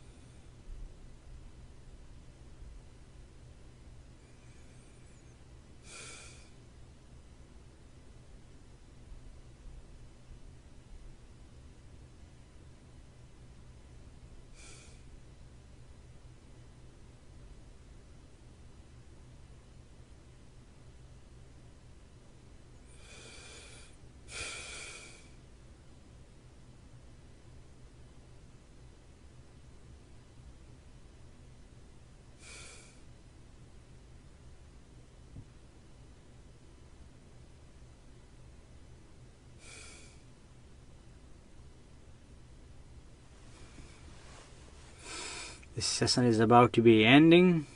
This session is about to be ending.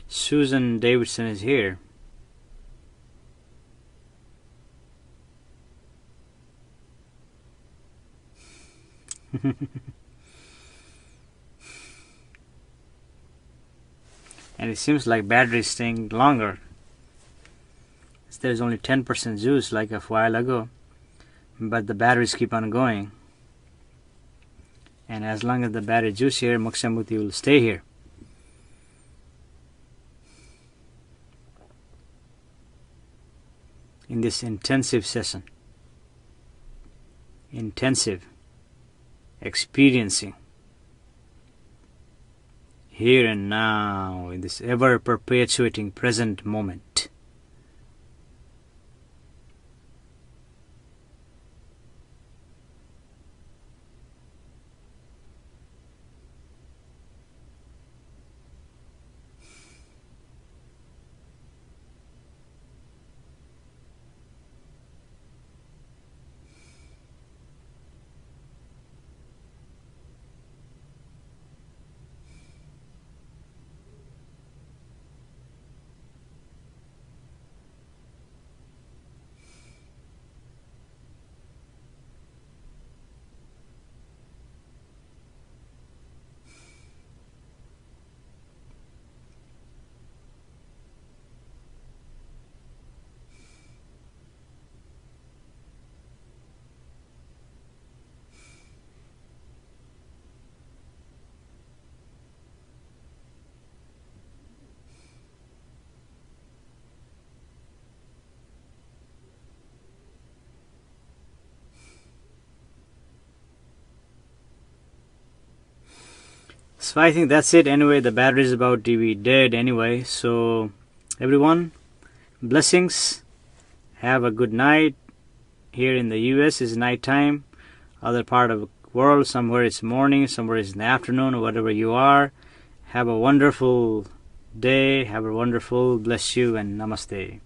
Susan Davidson is here. And it seems like battery is staying longer. There's only 10% juice like a while ago, but the batteries keep on going. And as long as the battery juice here, Moksha Mukti will stay here. In this intensive session. Intensive. Experiencing. Here and now, in this ever-perpetuating present moment. So I think that's it. Anyway, the battery is about to be dead anyway. So everyone, blessings. Have a good night. Here in the US is nighttime. Other part of the world, somewhere it's morning, somewhere it's in the afternoon, or whatever you are. Have a wonderful day. Have a wonderful, bless you, and namaste.